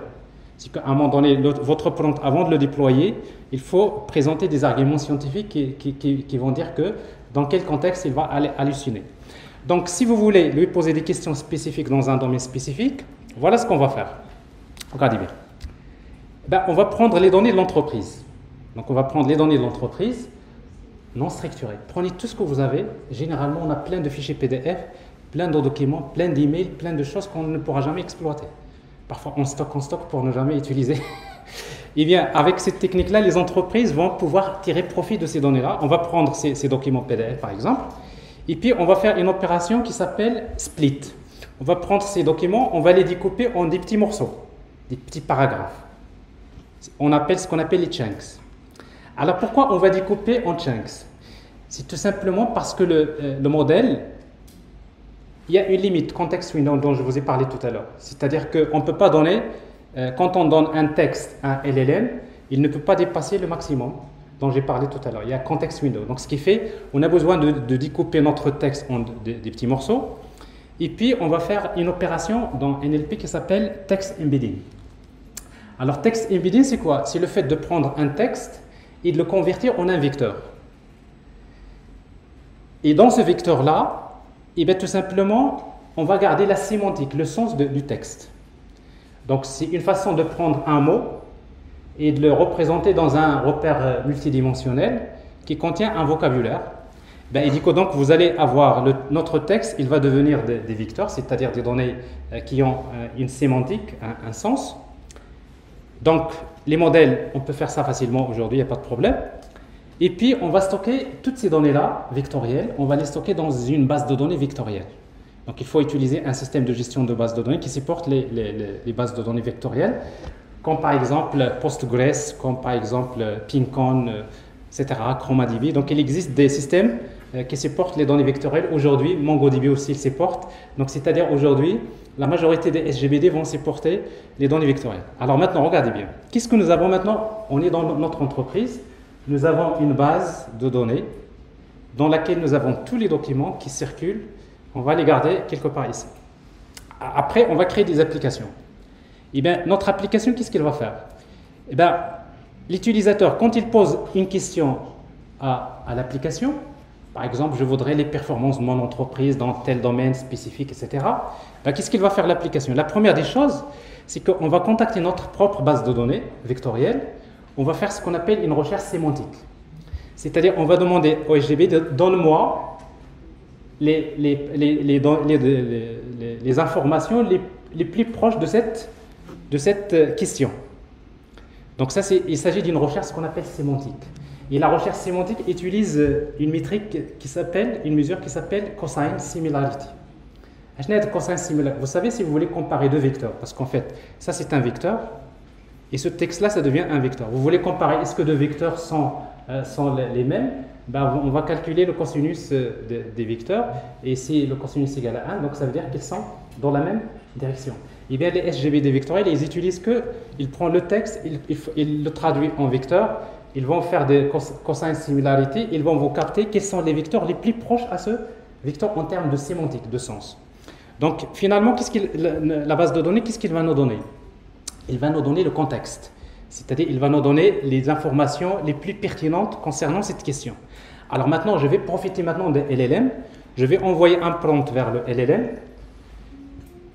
C'est qu'à un moment donné, votre prompt, avant de le déployer, il faut présenter des arguments scientifiques qui vont dire que dans quel contexte il va halluciner. Donc, si vous voulez lui poser des questions spécifiques dans un domaine spécifique, voilà ce qu'on va faire. Regardez bien. Ben, on va prendre les données de l'entreprise. Donc, on va prendre les données de l'entreprise non structurées. Prenez tout ce que vous avez. Généralement, on a plein de fichiers PDF, plein de documents, plein d'emails, plein de choses qu'on ne pourra jamais exploiter. Parfois, on stocke pour ne jamais utiliser. Eh bien, avec cette technique-là, les entreprises vont pouvoir tirer profit de ces données-là. On va prendre ces documents PDF, par exemple, et puis on va faire une opération qui s'appelle split. On va prendre ces documents, on va les découper en des petits morceaux, des petits paragraphes. On appelle ce qu'on appelle les chunks. Alors, pourquoi on va découper en chunks? C'est tout simplement parce que le modèle, il y a une limite, context window, dont je vous ai parlé tout à l'heure. C'est-à-dire qu'on ne peut pas donner, quand on donne un texte à un LLM, il ne peut pas dépasser le maximum dont j'ai parlé tout à l'heure. Il y a context window. Donc, ce qui fait, on a besoin de découper notre texte en des petits morceaux. Et puis, on va faire une opération dans NLP qui s'appelle text embedding. Alors, text embedding, c'est quoi? C'est le fait de prendre un texte et de le convertir en un vecteur. Et dans ce vecteur-là, et bien, tout simplement, on va garder la sémantique, le sens du texte. Donc, c'est une façon de prendre un mot et de le représenter dans un repère multidimensionnel qui contient un vocabulaire. Ben, et du coup, donc, vous allez avoir notre texte, il va devenir des vecteurs, c'est-à-dire des données qui ont une sémantique, un sens. Donc, les modèles, on peut faire ça facilement aujourd'hui, il n'y a pas de problème. Et puis, on va stocker toutes ces données-là, vectorielles, on va les stocker dans une base de données vectorielle. Donc, il faut utiliser un système de gestion de bases de données qui supporte les bases de données vectorielles, comme par exemple Postgres, comme par exemple Pincon, etc., ChromaDB. Donc, il existe des systèmes qui supportent les données vectorielles. Aujourd'hui, MongoDB aussi le supporte. Donc, c'est-à-dire aujourd'hui, la majorité des SGBD vont supporter les données vectorielles. Alors maintenant, regardez bien. Qu'est-ce que nous avons maintenant? On est dans notre entreprise. Nous avons une base de données dans laquelle nous avons tous les documents qui circulent. On va les garder quelque part ici. Après, on va créer des applications. Eh bien, notre application, qu'est-ce qu'elle va faire? Eh bien, l'utilisateur, quand il pose une question à l'application, par exemple, je voudrais les performances de mon entreprise dans tel domaine spécifique, etc. Ben, qu'est-ce qu'il va faire l'application? La première des choses, c'est qu'on va contacter notre propre base de données vectorielle. On va faire ce qu'on appelle une recherche sémantique. C'est-à-dire, on va demander au SGB de donne-moi les informations les plus proches de cette question. Donc ça, il s'agit d'une recherche qu'on appelle sémantique. Et la recherche sémantique utilise une métrique une mesure qui s'appelle cosine similarity. Cosine similarity. Vous savez, si vous voulez comparer deux vecteurs, parce qu'en fait, ça c'est un vecteur, et ce texte-là, ça devient un vecteur. Vous voulez comparer, est-ce que deux vecteurs sont les mêmes? Ben, on va calculer le cosinus des vecteurs, et si le cosinus est égal à 1, donc ça veut dire qu'ils sont dans la même direction. Et bien les SGBD vectoriels, ils utilisent ils prennent le texte, ils le traduisent en vecteur, ils vont faire des cosine similarity, ils vont vous capter quels sont les vecteurs les plus proches à ce vecteur en termes de sémantique, de sens. Donc finalement, la base de données, qu'est-ce qu'il va nous donner? Il va nous donner le contexte. C'est-à-dire, il va nous donner les informations les plus pertinentes concernant cette question. Alors maintenant, je vais profiter maintenant de LLM. Je vais envoyer un prompt vers le LLM.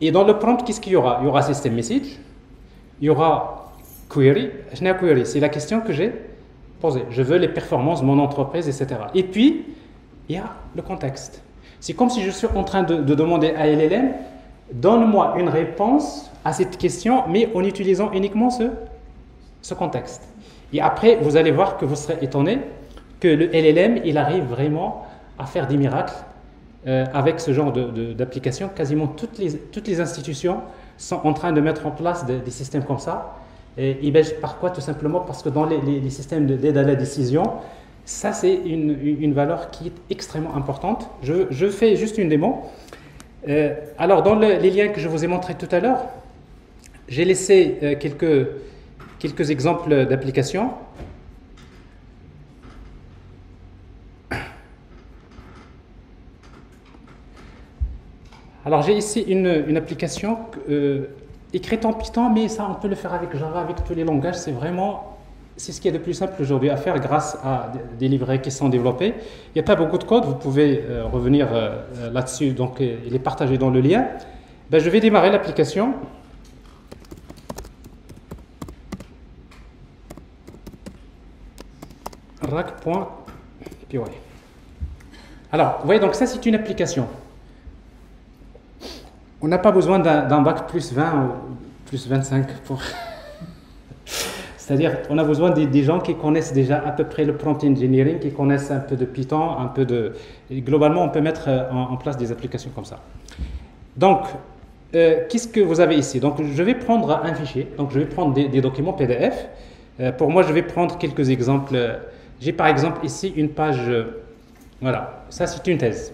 Et dans le prompt, qu'est-ce qu'il y aura? Il y aura system message, il y aura query. Query, c'est la question que j'ai posée. Je veux les performances de mon entreprise, etc. Et puis, il y a le contexte. C'est comme si je suis en train de demander à LLM, donne-moi une réponse à cette question, mais en utilisant uniquement ce contexte. Et après, vous allez voir que vous serez étonné que le LLM, il arrive vraiment à faire des miracles avec ce genre d'application. Quasiment toutes les institutions sont en train de mettre en place des systèmes comme ça. Et par quoi? Tout simplement parce que dans les systèmes d'aide à la décision, ça c'est une valeur qui est extrêmement importante. Je fais juste une démo. Alors dans les liens que je vous ai montrés tout à l'heure, j'ai laissé quelques exemples d'applications. Alors j'ai ici une application écrite en Python, mais ça on peut le faire avec Java, avec tous les langages. C'est ce qui est de plus simple aujourd'hui à faire grâce à des livrets qui sont développés. Il n'y a pas beaucoup de code, vous pouvez revenir là-dessus, donc il est partagé dans le lien. Ben, je vais démarrer l'application. rack.py. Alors, vous voyez, donc ça c'est une application. On n'a pas besoin d'un bac plus 20 ou plus 25 pour... C'est-à-dire, on a besoin des gens qui connaissent déjà à peu près le prompt engineering, qui connaissent un peu de Python, un peu de... Et globalement, on peut mettre en place des applications comme ça. Donc, qu'est-ce que vous avez ici? Donc, je vais prendre un fichier. Donc, je vais prendre des documents PDF. Pour moi, je vais prendre quelques exemples. J'ai par exemple ici une page... voilà, ça c'est une thèse.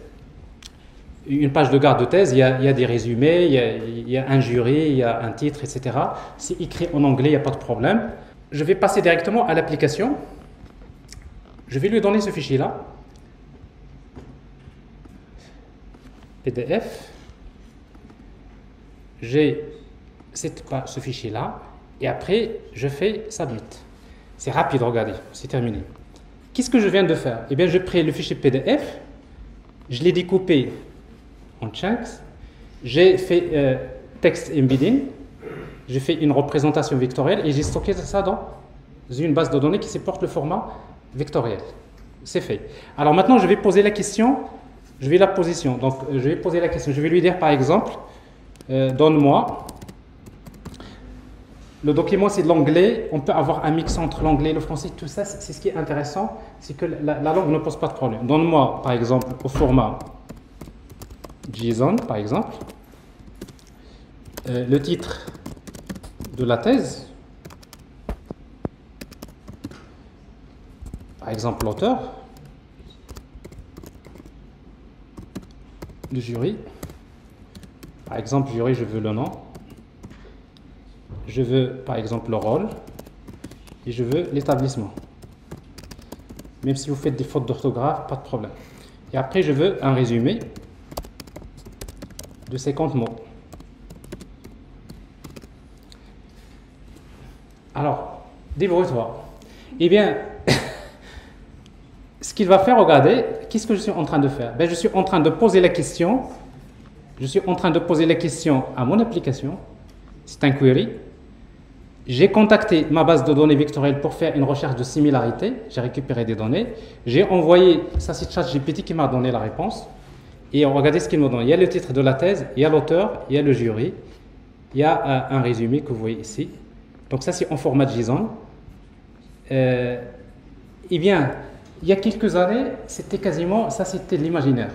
Une page de garde de thèse, il y a des résumés, il y a un jury, il y a un titre, etc. C'est écrit en anglais, il n'y a pas de problème. Je vais passer directement à l'application. Je vais lui donner ce fichier-là. PDF. J'ai ce fichier-là. Et après, je fais Submit. C'est rapide, regardez, c'est terminé. Qu'est-ce que je viens de faire? Eh bien, je prends le fichier PDF, je l'ai découpé en chunks, j'ai fait text embedding, j'ai fait une représentation vectorielle et j'ai stocké ça dans une base de données qui supporte le format vectoriel. C'est fait. Alors maintenant, je vais poser la question, je vais poser la question, je vais lui dire par exemple, donne-moi, le document c'est de l'anglais, on peut avoir un mix entre l'anglais et le français, tout ça, c'est ce qui est intéressant, c'est que la langue ne pose pas de problème. Donne-moi par exemple au format JSON, par exemple, le titre de la thèse, par exemple l'auteur, le jury, par exemple jury, je veux le nom, je veux par exemple le rôle et je veux l'établissement. Même si vous faites des fautes d'orthographe, pas de problème. Et après, je veux un résumé de 50 mots. Alors, débrouille-toi. Eh bien, ce qu'il va faire, regardez, qu'est-ce que je suis en train de faire? Ben, je suis en train de poser la question. Je suis en train de poser la question à mon application. C'est un query. J'ai contacté ma base de données vectorielle pour faire une recherche de similarité. J'ai récupéré des données. J'ai envoyé, ça c'est ChatGPT qui m'a donné la réponse. Et regardez ce qu'il me donne. Il y a le titre de la thèse, il y a l'auteur, il y a le jury, il y a un résumé que vous voyez ici. Donc ça c'est en format JSON. Eh bien, il y a quelques années, c'était quasiment, ça c'était l'imaginaire.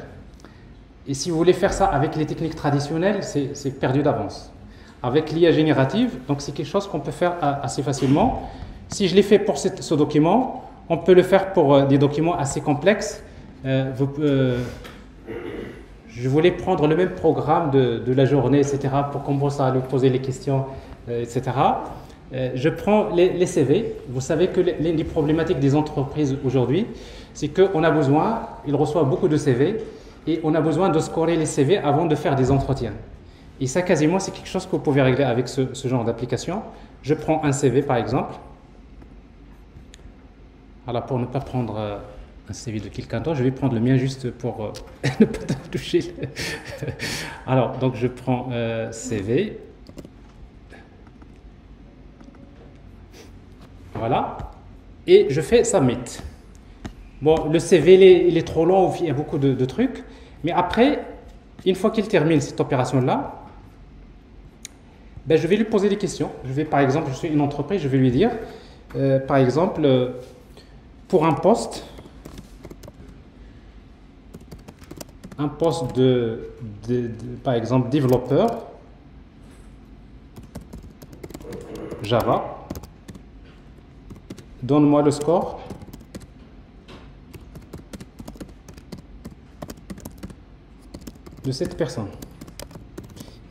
Et si vous voulez faire ça avec les techniques traditionnelles, c'est perdu d'avance. Avec l'IA générative, donc c'est quelque chose qu'on peut faire assez facilement. Si je l'ai fait pour ce document, on peut le faire pour des documents assez complexes. Je voulais prendre le même programme de la journée, etc., pour commencer à lui poser les questions, etc. Je prends les CV. Vous savez que l'une des problématiques des entreprises aujourd'hui, c'est qu'on a besoin, ils reçoivent beaucoup de CV, et on a besoin de scorer les CV avant de faire des entretiens. Et ça, quasiment, c'est quelque chose que vous pouvez régler avec ce genre d'application. Je prends un CV, par exemple. Alors, pour ne pas prendre un CV de quelqu'un d'autre, je vais prendre le mien juste pour ne pas toucher. Alors, donc je prends CV. Voilà. Et je fais Submit. Bon, le CV, il est trop long, il y a beaucoup de trucs. Mais après, une fois qu'il termine cette opération-là, ben, je vais lui poser des questions. Je vais, par exemple, je suis une entreprise, je vais lui dire, par exemple, pour un poste par exemple, développeur Java, donne-moi le score de cette personne.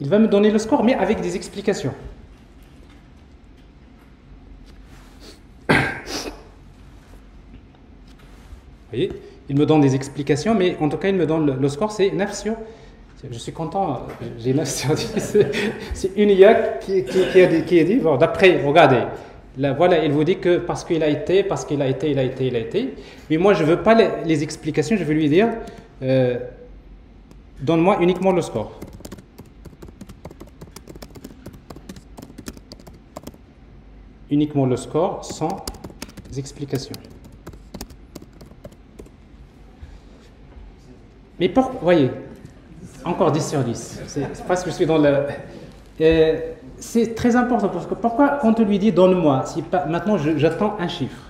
Il va me donner le score, mais avec des explications. Vous voyez, il me donne des explications, mais en tout cas, il me donne le score, c'est 9 sur... Je suis content, j'ai 9 sur 10. C'est une IA qui a dit, bon, d'après, regardez, là, voilà, il vous dit que parce qu'il a été, il a été. Mais moi, je ne veux pas les explications, je vais lui dire, donne-moi uniquement le score. Uniquement le score sans explication. Mais vous voyez, encore 10 sur 10. C'est parce que je suis dans le... c'est très important parce que pourquoi quand on lui dit donne-moi, maintenant j'attends un chiffre.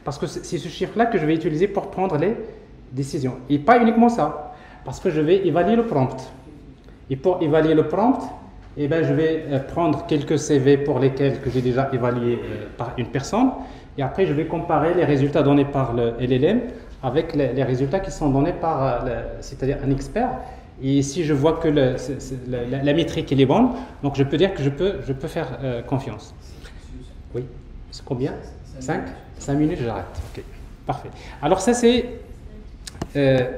Parce que c'est ce chiffre-là que je vais utiliser pour prendre les décisions. Et pas uniquement ça, parce que je vais évaluer le prompt. Et pour évaluer le prompt, eh ben, je vais prendre quelques CV pour lesquels que j'ai déjà évalué par une personne. Et après, je vais comparer les résultats donnés par le LLM avec les résultats qui sont donnés par, c'est-à-dire un expert. Et si je vois que la métrique elle est bonne, donc je peux dire que je peux faire confiance. Oui, c'est combien? 5 minutes, j'arrête. Ok, parfait. Alors ça c'est...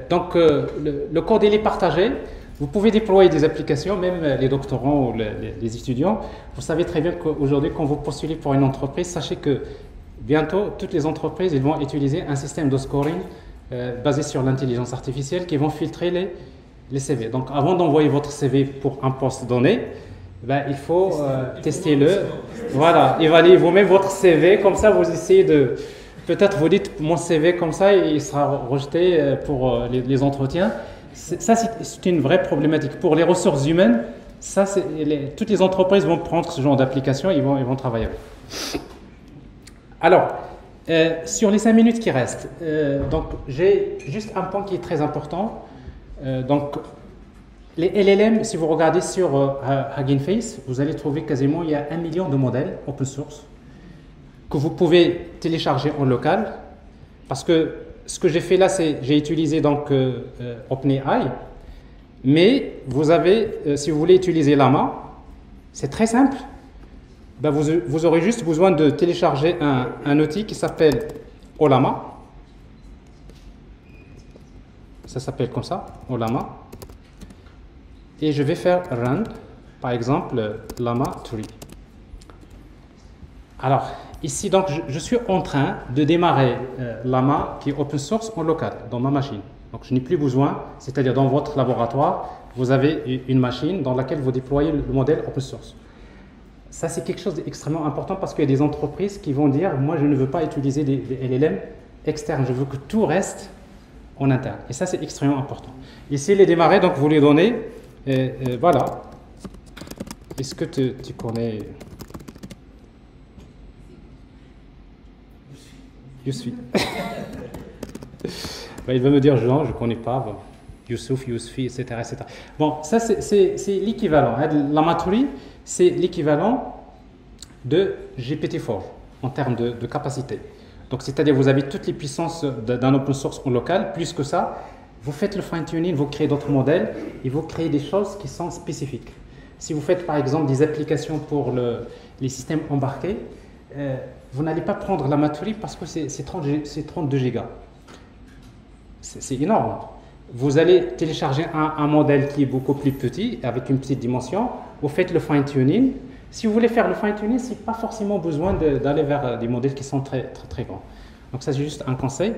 donc le code il est partagé. Vous pouvez déployer des applications, même les doctorants ou les étudiants. Vous savez très bien qu'aujourd'hui, quand vous postulez pour une entreprise, sachez que bientôt, toutes les entreprises ils vont utiliser un système de scoring basé sur l'intelligence artificielle qui vont filtrer les CV. Donc, avant d'envoyer votre CV pour un poste donné, ben, il faut tester-le. Voilà, évaluez vous-même votre CV. Comme ça, vous essayez de... Peut-être vous dites, mon CV comme ça, il sera rejeté pour les entretiens. Ça, c'est une vraie problématique. Pour les ressources humaines, toutes les entreprises vont prendre ce genre d'application et ils vont travailler avec. Alors, sur les 5 minutes qui restent, donc j'ai juste un point qui est très important. Donc, les LLM, si vous regardez sur Hugging Face, vous allez trouver quasiment il y a 1 million de modèles open source que vous pouvez télécharger en local. Parce que ce que j'ai fait là, c'est j'ai utilisé donc OpenAI, mais vous avez, si vous voulez utiliser Llama, c'est très simple. Ben vous aurez juste besoin de télécharger un outil qui s'appelle Ollama. Ça s'appelle comme ça, Ollama. Et je vais faire run, par exemple, Llama 3. Alors, ici, donc, je suis en train de démarrer Llama qui est open source en local, dans ma machine. Donc, je n'ai plus besoin, c'est-à-dire dans votre laboratoire, vous avez une machine dans laquelle vous déployez le modèle open source. Ça, c'est quelque chose d'extrêmement important parce qu'il y a des entreprises qui vont dire, moi, je ne veux pas utiliser des LLM externes, je veux que tout reste en interne. Et ça, c'est extrêmement important. Ici, les démarrer, donc, vous les donnez, voilà. Est-ce que tu connais... Yousfi. Ben, il va me dire, je ne connais pas. Bon. Youssouf, Yousfi, etc., etc. Bon, ça, c'est l'équivalent. Llama 3, c'est l'équivalent de GPT-4 en termes de capacité. Donc, c'est-à-dire, vous avez toutes les puissances d'un open source en local. Plus que ça, vous faites le fine-tuning, vous créez d'autres modèles et vous créez des choses qui sont spécifiques. Si vous faites, par exemple, des applications pour les systèmes embarqués, vous n'allez pas prendre la Maturi parce que c'est 32 gigas. C'est énorme. Vous allez télécharger un modèle qui est beaucoup plus petit, avec une petite dimension. Vous faites le fine-tuning. Si vous voulez faire le fine-tuning, ce n'est pas forcément besoin d'aller vers des modèles qui sont très, très, très grands. Donc ça, c'est juste un conseil.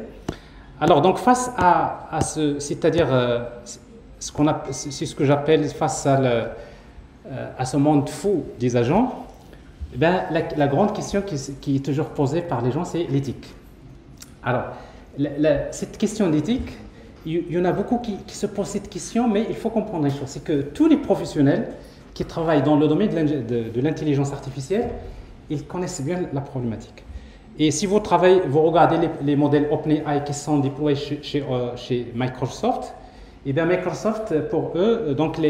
Alors, donc, face à ce, c'est-à-dire, c'est ce que j'appelle face à ce monde fou des agents, eh ben, la grande question qui est toujours posée par les gens, c'est l'éthique. Alors, cette question d'éthique, il y en a beaucoup qui se posent cette question, mais il faut comprendre une chose, c'est que tous les professionnels qui travaillent dans le domaine de l'intelligence artificielle, ils connaissent bien la problématique. Et si vous regardez les modèles OpenAI qui sont déployés chez Microsoft, et bien Microsoft, pour eux, donc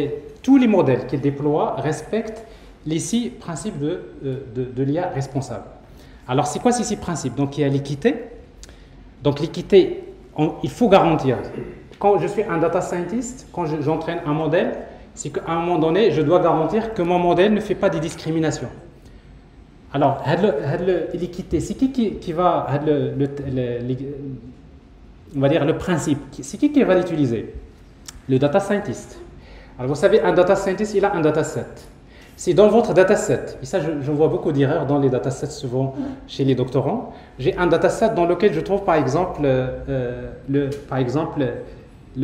tous les modèles qu'ils déploient respectent les 6 principes de l'IA responsable. Alors, c'est quoi ces 6 principes? Donc, il y a l'équité. Donc, l'équité, il faut garantir. Quand je suis un data scientist, quand j'entraîne un modèle, c'est qu'à un moment donné, je dois garantir que mon modèle ne fait pas des discriminations. Alors, l'équité, c'est qui va, on va dire le principe, c'est qui va l'utiliser? Le data scientist. Alors, vous savez, un data scientist, il a un dataset. C'est dans votre dataset, et ça, je vois beaucoup d'erreurs dans les datasets, souvent chez les doctorants. J'ai un dataset dans lequel je trouve, par exemple, le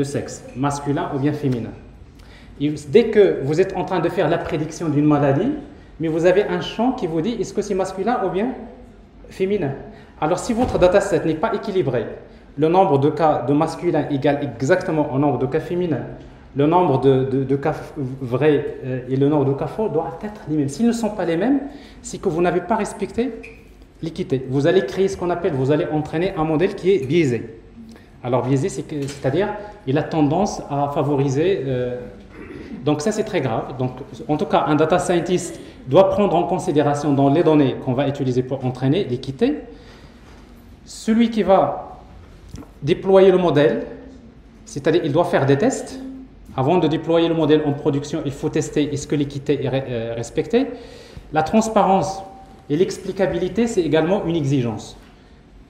sexe, masculin ou bien féminin. Et dès que vous êtes en train de faire la prédiction d'une maladie, mais vous avez un champ qui vous dit est-ce que c'est masculin ou bien féminin. Alors, si votre dataset n'est pas équilibré, le nombre de cas de masculin égale exactement au nombre de cas féminins, le nombre de cas vrais et le nombre de cas faux doivent être les mêmes. S'ils ne sont pas les mêmes, c'est que vous n'avez pas respecté l'équité. Vous allez créer ce qu'on appelle, vous allez entraîner un modèle qui est biaisé. Alors biaisé, c'est-à-dire il a tendance à favoriser... donc ça, c'est très grave. Donc, en tout cas, un data scientist doit prendre en considération dans les données qu'on va utiliser pour entraîner l'équité. Celui qui va déployer le modèle, c'est-à-dire il doit faire des tests. Avant de déployer le modèle en production, il faut tester est-ce que l'équité est respectée. La transparence et l'explicabilité, c'est également une exigence.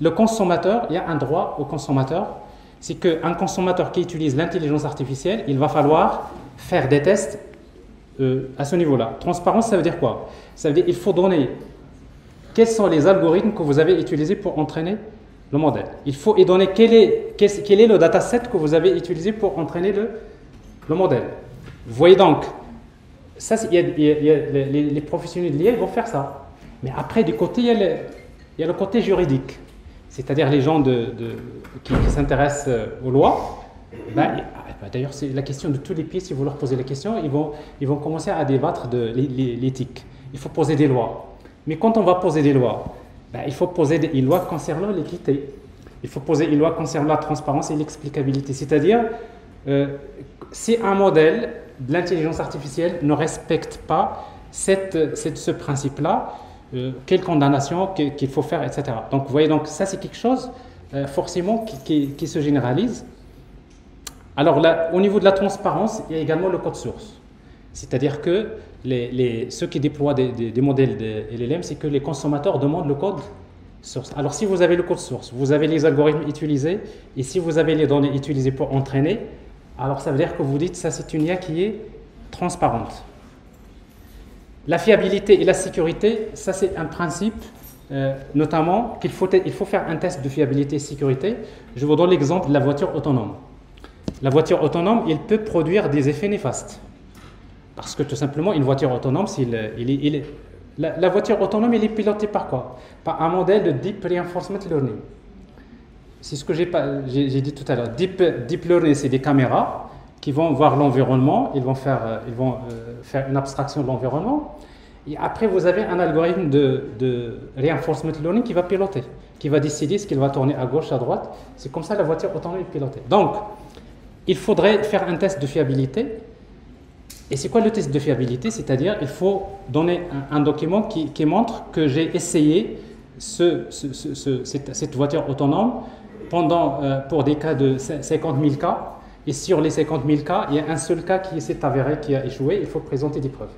Le consommateur, il y a un droit au consommateur, c'est qu'un consommateur qui utilise l'intelligence artificielle, il va falloir faire des tests à ce niveau-là. Transparence, ça veut dire quoi? Ça veut dire qu'il faut donner quels sont les algorithmes que vous avez utilisés pour entraîner le modèle. Il faut y donner quel est le dataset que vous avez utilisé pour entraîner le modèle. Vous voyez donc, ça, les professionnels de l'IA vont faire ça. Mais après, du côté, il y a le côté juridique. C'est-à-dire les gens qui s'intéressent aux lois. D'ailleurs, c'est la question de tous les pays. Si vous leur posez la question, ils vont commencer à débattre de l'éthique. Il faut poser des lois. Mais quand on va poser des lois, il faut poser une loi concernant l'équité. Il faut poser une loi concernant la transparence et l'explicabilité. C'est-à-dire, si un modèle de l'intelligence artificielle ne respecte pas ce principe-là, quelle condamnation qu'il faut faire, etc. Donc, vous voyez, donc, ça, c'est quelque chose, forcément, qui se généralise. Alors, là, au niveau de la transparence, il y a également le code source. C'est-à-dire que ceux qui déploient des modèles de LLM, c'est que les consommateurs demandent le code source. Alors, si vous avez le code source, vous avez les algorithmes utilisés, et si vous avez les données utilisées pour entraîner, alors ça veut dire que vous dites ça, c'est une IA qui est transparente. La fiabilité et la sécurité, ça c'est un principe, notamment qu'il faut faire un test de fiabilité et sécurité. Je vous donne l'exemple de la voiture autonome. La voiture autonome, elle peut produire des effets néfastes. Parce que tout simplement, une voiture autonome, la voiture autonome, elle est pilotée par quoi? Par un modèle de Deep Reinforcement Learning. C'est ce que j'ai dit tout à l'heure. Deep Learning, c'est des caméras qui vont voir l'environnement, ils vont faire une abstraction de l'environnement. Et après, vous avez un algorithme de Reinforcement Learning qui va piloter, qui va décider ce qu'il va tourner à gauche, à droite. C'est comme ça la voiture autonome est pilotée. Donc, il faudrait faire un test de fiabilité. Et c'est quoi le test de fiabilité? C'est-à-dire, il faut donner un document qui montre que j'ai essayé cette voiture autonome pour des cas de 50 000 cas. Et sur les 50 000 cas, il y a un seul cas qui s'est avéré, qui a échoué. Il faut présenter des preuves.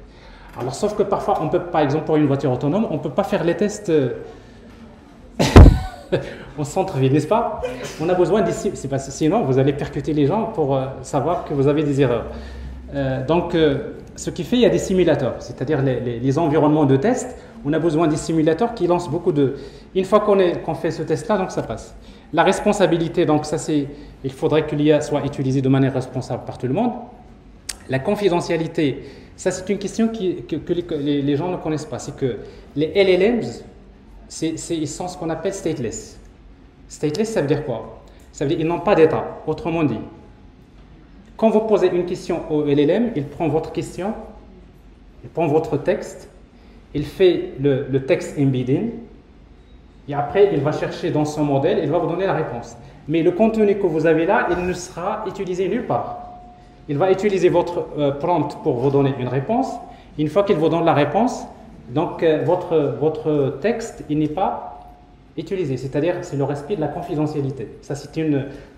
Alors, sauf que parfois, on peut, par exemple, pour une voiture autonome, on ne peut pas faire les tests en centre-ville, n'est-ce pas? On a besoin d'ici, sinon vous allez percuter les gens pour savoir que vous avez des erreurs. Donc, ce qui fait, il y a des simulateurs, c'est-à-dire les environnements de test on a besoin des simulateurs qui lancent beaucoup de... Une fois qu'on fait ce test-là, donc ça passe. La responsabilité, donc ça c'est... Il faudrait que l'IA soit utilisée de manière responsable par tout le monde. La confidentialité, ça c'est une question que les gens ne connaissent pas. C'est que les LLMs, ils sont ce qu'on appelle stateless. Stateless, ça veut dire quoi? Ça veut dire qu'ils n'ont pas d'état. Autrement dit, quand vous posez une question au LLM, il prend votre question, il prend votre texte, il fait le texte embedding, et après il va chercher dans son modèle, il va vous donner la réponse. Mais le contenu que vous avez là, il ne sera utilisé nulle part. Il va utiliser votre prompt pour vous donner une réponse. Une fois qu'il vous donne la réponse, donc votre texte, il n'est pas utilisé. C'est-à-dire, c'est le respect de la confidentialité. Ça, c'est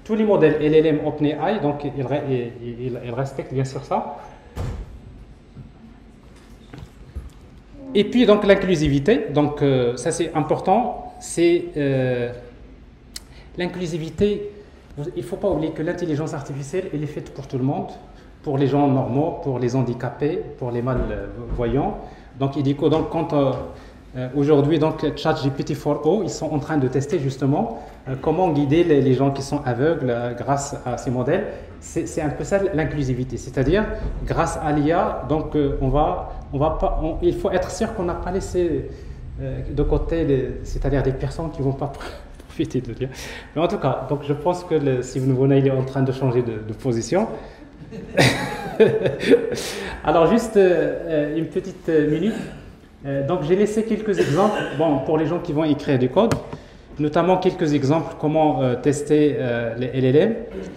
tous les modèles LLM OpenAI, donc ils respectent bien sûr ça. Et puis donc l'inclusivité, donc ça c'est important, c'est l'inclusivité. Il ne faut pas oublier que l'intelligence artificielle, elle est faite pour tout le monde, pour les gens normaux, pour les handicapés, pour les malvoyants. Donc il dit que donc, quand aujourd'hui donc ChatGPT 4o, ils sont en train de tester justement comment guider les gens qui sont aveugles grâce à ces modèles. C'est un peu ça l'inclusivité, c'est-à-dire grâce à l'IA, donc il faut être sûr qu'on n'a pas laissé de côté, c'est-à-dire des personnes qui ne vont pas profiter de l'IA. Mais en tout cas, donc je pense que si vous nous voyez, il est en train de changer de position. Alors juste une petite minute. Donc j'ai laissé quelques exemples, bon, pour les gens qui vont écrire du code, notamment quelques exemples comment tester les LLM.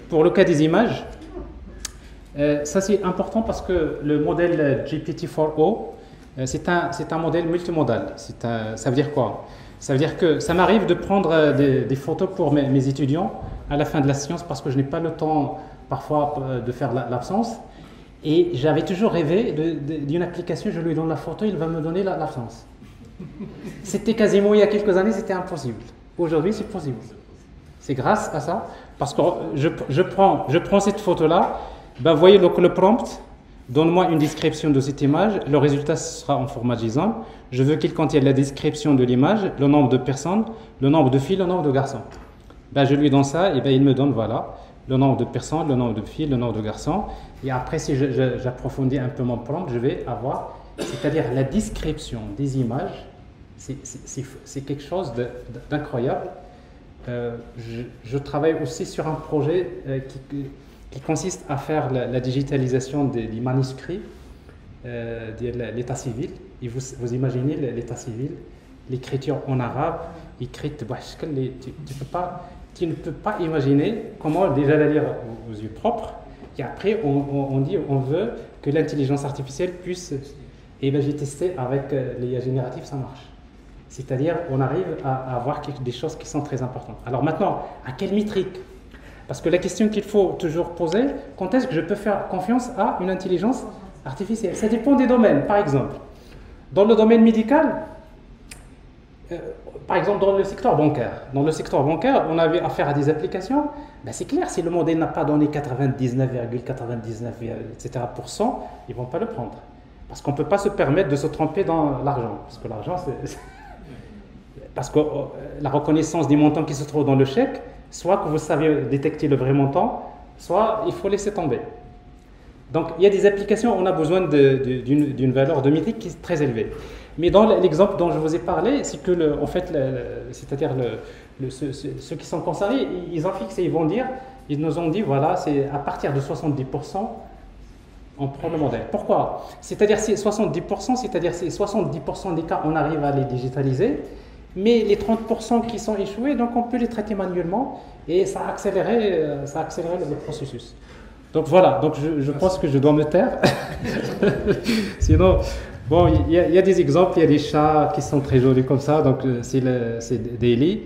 Pour le cas des images, ça c'est important parce que le modèle GPT-4o, c'est un modèle multimodal. Ça veut dire quoi? Ça veut dire que ça m'arrive de prendre des photos pour mes étudiants à la fin de la séance parce que je n'ai pas le temps parfois de faire l'absence. Et j'avais toujours rêvé d'une application, je lui donne la photo, il va me donner l'absence. C'était quasiment il y a quelques années, c'était impossible. Aujourd'hui, c'est possible. C'est grâce à ça, parce que je prends cette photo-là, ben, vous voyez le prompt, donne-moi une description de cette image, le résultat sera en format JSON. Je veux qu'il contienne la description de l'image, le nombre de personnes, le nombre de filles, le nombre de garçons. Ben, je lui donne ça, et ben, il me donne, voilà, le nombre de personnes, le nombre de filles, le nombre de garçons. Et après, si j'approfondis un peu mon prompt, je vais avoir, c'est-à-dire la description des images, c'est quelque chose d'incroyable. Je travaille aussi sur un projet qui consiste à faire la digitalisation des manuscrits de l'état civil. Et vous imaginez l'état civil, l'écriture en arabe, écrite, tu ne peux pas imaginer comment déjà la lire aux yeux propres. Et après, on dit, on veut que l'intelligence artificielle puisse, et bien j'ai testé avec l'IA générative, ça marche. C'est-à-dire, on arrive à avoir des choses qui sont très importantes. Alors maintenant, à quelle métrique? Parce que la question qu'il faut toujours poser, quand est-ce que je peux faire confiance à une intelligence artificielle? Ça dépend des domaines. Par exemple, dans le domaine médical, par exemple dans le secteur bancaire. Dans le secteur bancaire, on avait affaire à des applications. Ben c'est clair, si le modèle n'a pas donné 99,99, etc., ils ne vont pas le prendre. Parce qu'on ne peut pas se permettre de se tromper dans l'argent. Parce que l'argent, parce que la reconnaissance des montants qui se trouvent dans le chèque, soit que vous savez détecter le vrai montant, soit il faut laisser tomber. Donc il y a des applications où on a besoin d'une valeur de métrique qui est très élevée. Mais dans l'exemple dont je vous ai parlé, c'est que en fait, c'est-à-dire ceux qui sont concernés, ils ont fixé, ils nous ont dit, voilà, c'est à partir de 70%, on prend le modèle. Pourquoi? C'est-à-dire c'est 70%, c'est-à-dire c'est 70% des cas, on arrive à les digitaliser, mais les 30% qui sont échoués, donc on peut les traiter manuellement et ça a accéléré le processus. Donc voilà, donc je pense que je dois me taire. Sinon, bon, il y a des exemples, il y a des chats qui sont très jolis comme ça, donc c'est daily.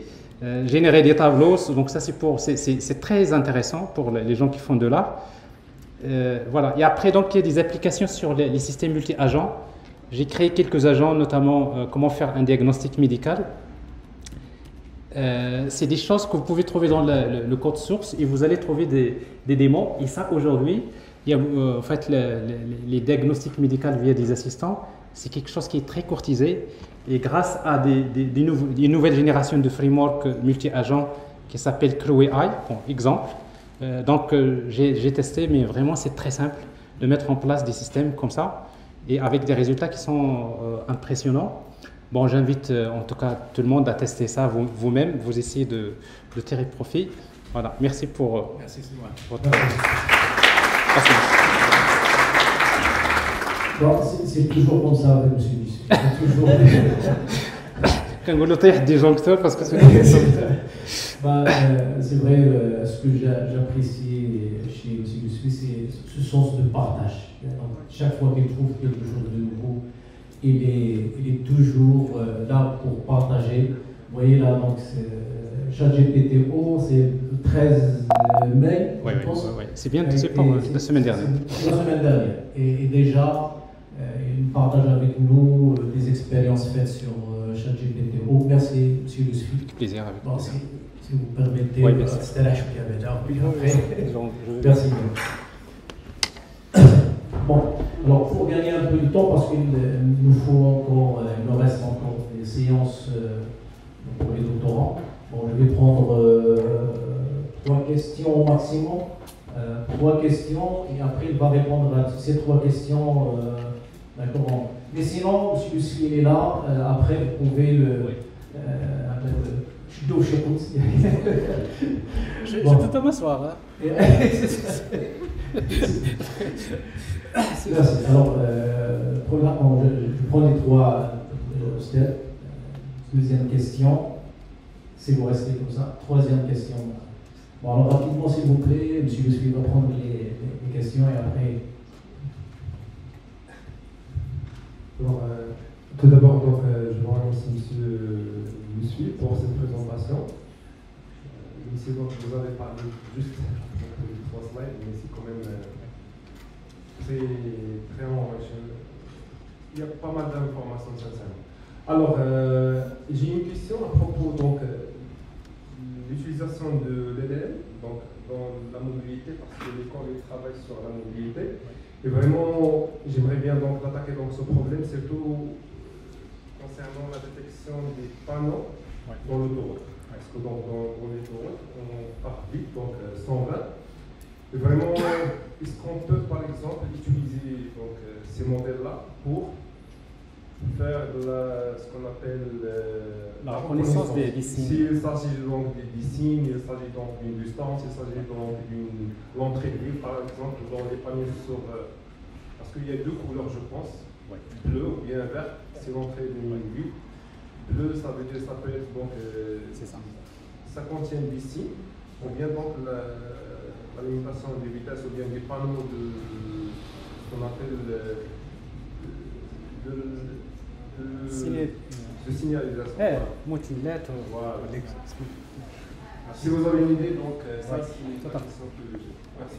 Générer des tableaux, donc ça c'est très intéressant pour les gens qui font de l'art. Voilà. Et après, donc, il y a des applications sur les systèmes multi-agents. J'ai créé quelques agents, notamment comment faire un diagnostic médical. C'est des choses que vous pouvez trouver dans le code source et vous allez trouver des démos. Et ça, aujourd'hui, il y a en fait les diagnostics médicaux via des assistants. c'est quelque chose qui est très courtisé. Et grâce à des nouvelles générations de frameworks multi-agents qui s'appellent Crue AI, pour exemple. J'ai testé, mais vraiment c'est très simple de mettre en place des systèmes comme ça et avec des résultats qui sont impressionnants. Bon, j'invite en tout cas tout le monde à tester ça vous-même, vous essayez de tirer profit. Voilà, merci pour votre... Bon, c'est toujours comme ça avec M. Lucie. C'est toujours... Quand vous notez des joncteurs, parce que c'est c'est vrai, ce que j'apprécie chez M. Lucie, c'est ce sens de partage. Donc, chaque fois qu'il trouve quelque chose de nouveau, il est toujours là pour partager. Vous voyez là, donc ChatGPT-O, c'est le 13 mai, je pense. Oui. C'est bien, c'est pour la semaine dernière. C'est la semaine dernière. Et déjà, il partage avec nous des expériences faites sur ChatGPT-O. Merci, M. Lucie. Avec plaisir. Avec bon, si vous permettez, c'était la chose qu'il y avait déjà. Merci. Bon, alors pour gagner un peu de temps, parce qu'il nous faut encore, il nous reste encore des séances pour les doctorants. Bon, je vais prendre 3 questions au maximum. 3 questions, et après il va répondre à ces 3 questions. D'accord. Mais sinon, M. Lucie, il est là. Après, vous pouvez le. Je peux pas m'asseoir. Hein. Merci. Alors, premièrement, je prends les 3 steps. Deuxième question, si vous restez comme ça. Troisième question. Bon, alors rapidement, s'il vous plaît, M. Lucie va prendre les questions et après. Alors, tout d'abord, je vous remercie M. Lucie pour cette présentation. Monsieur, donc, vous avez parlé juste de 3 slides, mais c'est quand même très enrichissant. Il y a pas mal d'informations, sincèrement. Alors, j'ai une question à propos de l'utilisation de l'EDM dans la mobilité, parce que l'école travaille sur la mobilité. Et vraiment, j'aimerais bien donc attaquer ce problème, surtout concernant la détection des panneaux dans l'autoroute. Parce que dans l'autoroute, on part vite, donc 120. Et vraiment, est-ce qu'on peut par exemple utiliser ces modèles-là pour faire ce qu'on appelle la reconnaissance des signes. S'il s'agit donc des signes, il s'agit donc d'une distance, il s'agit donc d'une l'entrée de ville, par exemple, dans les panneaux sur. Parce qu'il y a 2 couleurs, je pense, bleu ou bien vert, c'est l'entrée d'une ville. Bleu, ça peut être donc. C'est ça. Ça contient des signes, ou bien donc la limitation des vitesses, ou bien des panneaux de ce qu'on appelle de signalisation. Motilateur. Voilà. Si vous avez une idée, donc ça c'est une question que j'ai. Merci.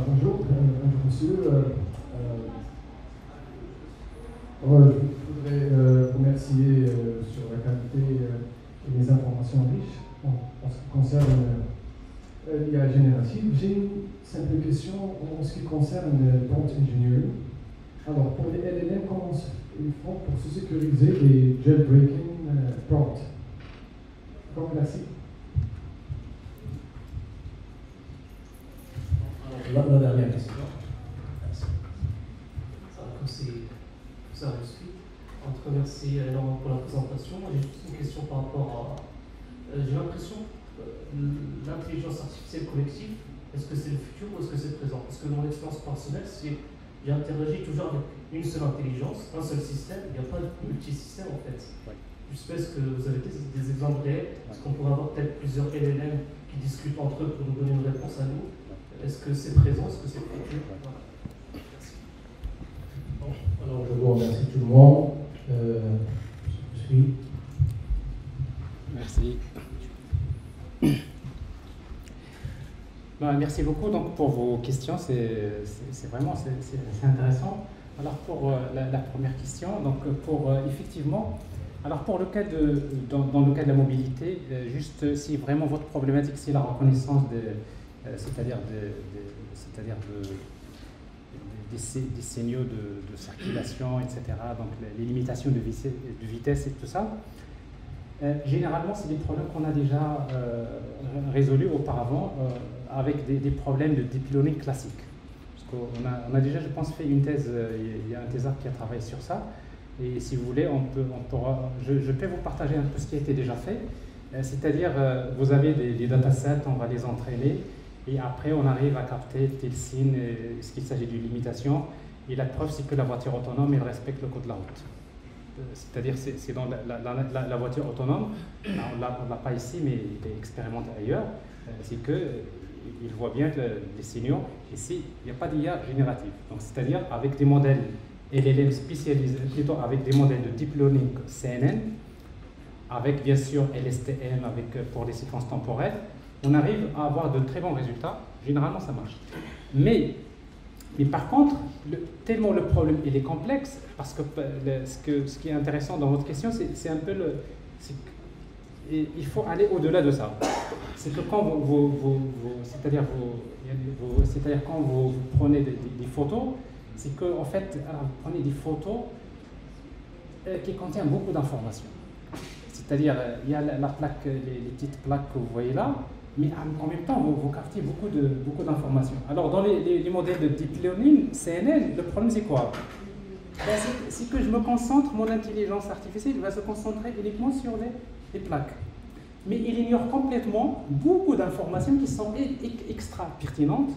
Bonjour monsieur. Je voudrais remercier sur la qualité et les informations riches en ce qui concerne l'IA générative. J'ai une simple question en ce qui concerne le prompt engineering. Alors, pour les LLM, comment ils font pour se sécuriser les jailbreaking prompts? Donc, merci. La dernière question. Ça suite. En tout cas, merci énormément pour la présentation. J'ai juste une question par rapport à. J'ai l'impression que l'intelligence artificielle collective, est-ce que c'est le futur ou est-ce que c'est le présent? Parce que mon expérience personnelle, c'est j'ai interagi toujours avec une seule intelligence, un seul système, il n'y a pas de multisystème en fait. Je sais pas, est-ce que vous avez des exemples réels? Est-ce qu'on pourrait avoir peut-être plusieurs LLM qui discutent entre eux pour nous donner une réponse à nous? Est-ce que c'est présent? Est-ce que c'est le futur? Voilà. Merci. Bon, alors je vous remercie tout le monde. Je suis. Merci. Merci beaucoup donc, pour vos questions, c'est vraiment intéressant. Alors pour la première question, donc effectivement, alors pour le cas dans le cas de la mobilité, juste si vraiment votre problématique c'est la reconnaissance c'est-à-dire des signaux de circulation, etc., donc les limitations de vitesse et tout ça, généralement c'est des problèmes qu'on a déjà résolus auparavant avec des problèmes de deep learning classique. On a déjà, je pense, fait une thèse, il y a un thésard qui a travaillé sur ça, et si vous voulez, je peux vous partager un peu ce qui a été déjà fait, c'est-à-dire vous avez des datasets, on va les entraîner, et après on arrive à capter tel signe, est-ce qu'il s'agit d'une limitation, et la preuve c'est que la voiture autonome, elle respecte le code de la route. C'est-à-dire c'est dans la voiture autonome, on ne l'a pas ici, mais il est expérimenté ailleurs, c'est que il voit bien les signaux. Ici, il n'y a pas d'IA générative. Donc, c'est-à-dire avec des modèles LLM spécialisés, plutôt avec des modèles de deep learning CNN, avec bien sûr LSTM pour les séquences temporelles, on arrive à avoir de très bons résultats. Généralement, ça marche. Mais par contre, tellement le problème il est complexe, parce que ce qui est intéressant dans votre question, c'est un peu il faut aller au-delà de ça. C'est que quand c'est-à-dire quand vous prenez des photos, c'est que en fait, vous prenez des photos qui contiennent beaucoup d'informations. C'est-à-dire, il y a la plaque, les petites plaques que vous voyez là, mais en même temps, vous captez beaucoup d'informations. Alors, dans les modèles de deep learning, CNN, le problème c'est quoi? C'est que je me concentre, mon intelligence artificielle va se concentrer uniquement sur les plaques. Mais il ignore complètement beaucoup d'informations qui sont extra pertinentes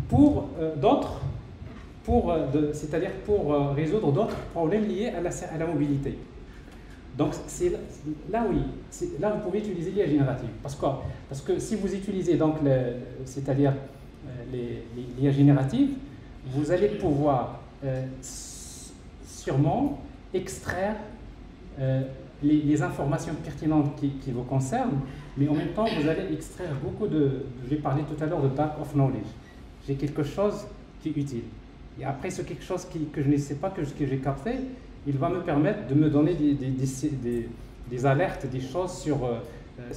pour c'est-à-dire pour résoudre d'autres problèmes liés à la mobilité. Donc là oui, là vous pouvez utiliser l'IA générative. Parce que si vous utilisez donc c'est-à-dire l'IA générative, vous allez pouvoir sûrement extraire les informations pertinentes qui vous concernent, mais en même temps, vous allez extraire beaucoup je vais parler tout à l'heure de dark of knowledge. J'ai quelque chose qui est utile. Et après, ce quelque chose que je ne sais pas, que j'ai capté, il va me permettre de me donner des alertes, des choses sur je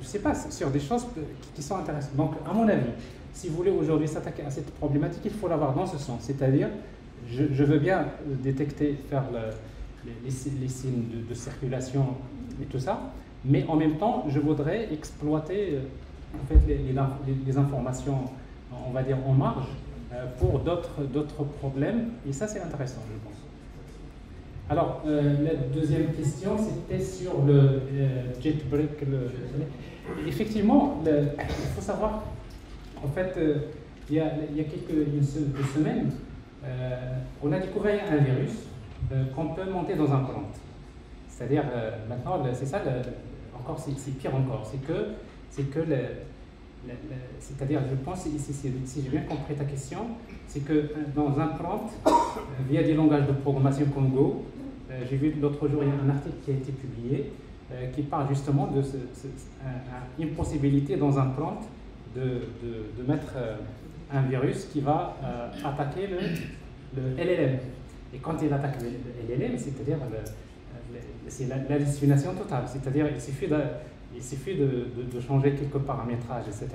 sais pas, sur des choses qui sont intéressantes. Donc, à mon avis, si vous voulez aujourd'hui s'attaquer à cette problématique, il faut l'avoir dans ce sens. C'est-à-dire, je veux bien détecter, faire les signes de circulation et tout ça, mais en même temps, je voudrais exploiter en fait, les informations, on va dire, en marge pour d'autres problèmes, et ça, c'est intéressant, je pense. Alors, la deuxième question, c'était sur le jailbreak. Effectivement, il faut savoir, en fait, il y a quelques semaines, on a découvert un virus qu'on peut monter dans un prompt. C'est-à-dire, maintenant, c'est ça, encore, c'est pire encore. C'est-à-dire, je pense, si j'ai bien compris ta question, c'est que dans un prompt, via des langages de programmation comme Go, j'ai vu l'autre jour, il y a un article qui a été publié qui parle justement de une possibilité dans un prompt de mettre un virus qui va attaquer le LLM. Et quand il attaque le LLM, c'est-à-dire c'est l'hallucination totale. C'est-à-dire il suffit de changer quelques paramétrages, etc.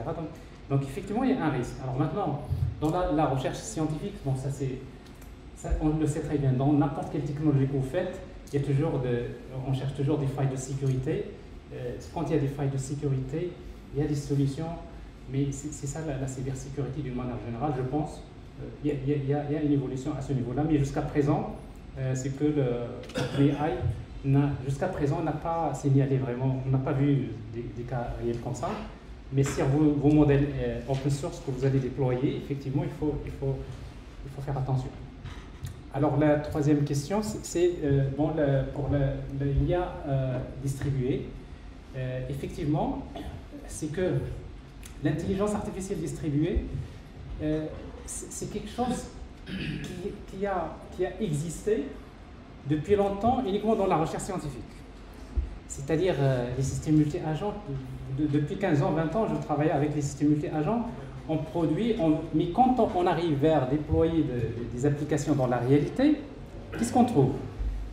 Donc effectivement, il y a un risque. Alors maintenant, dans la recherche scientifique, bon, ça, on le sait très bien, dans n'importe quelle technologie que vous faites, on cherche toujours des failles de sécurité. Quand il y a des failles de sécurité, il y a des solutions, mais c'est ça la cybersécurité d'une manière générale, je pense. Il y a une évolution à ce niveau-là, mais jusqu'à présent, c'est que l'AI, jusqu'à présent, n'a pas signalé vraiment, on n'a pas vu des cas réels comme ça, mais sur vos modèles open source que vous allez déployer, effectivement, il faut faire attention. Alors la troisième question, c'est pour l'IA distribuée. Effectivement, c'est que l'intelligence artificielle distribuée, c'est quelque chose qui a existé depuis longtemps uniquement dans la recherche scientifique. C'est-à-dire les systèmes multi-agents, depuis 15 ans, 20 ans, je travaillais avec les systèmes multi-agents. on produit, mais quand on arrive vers déployer des applications dans la réalité, qu'est-ce qu'on trouve?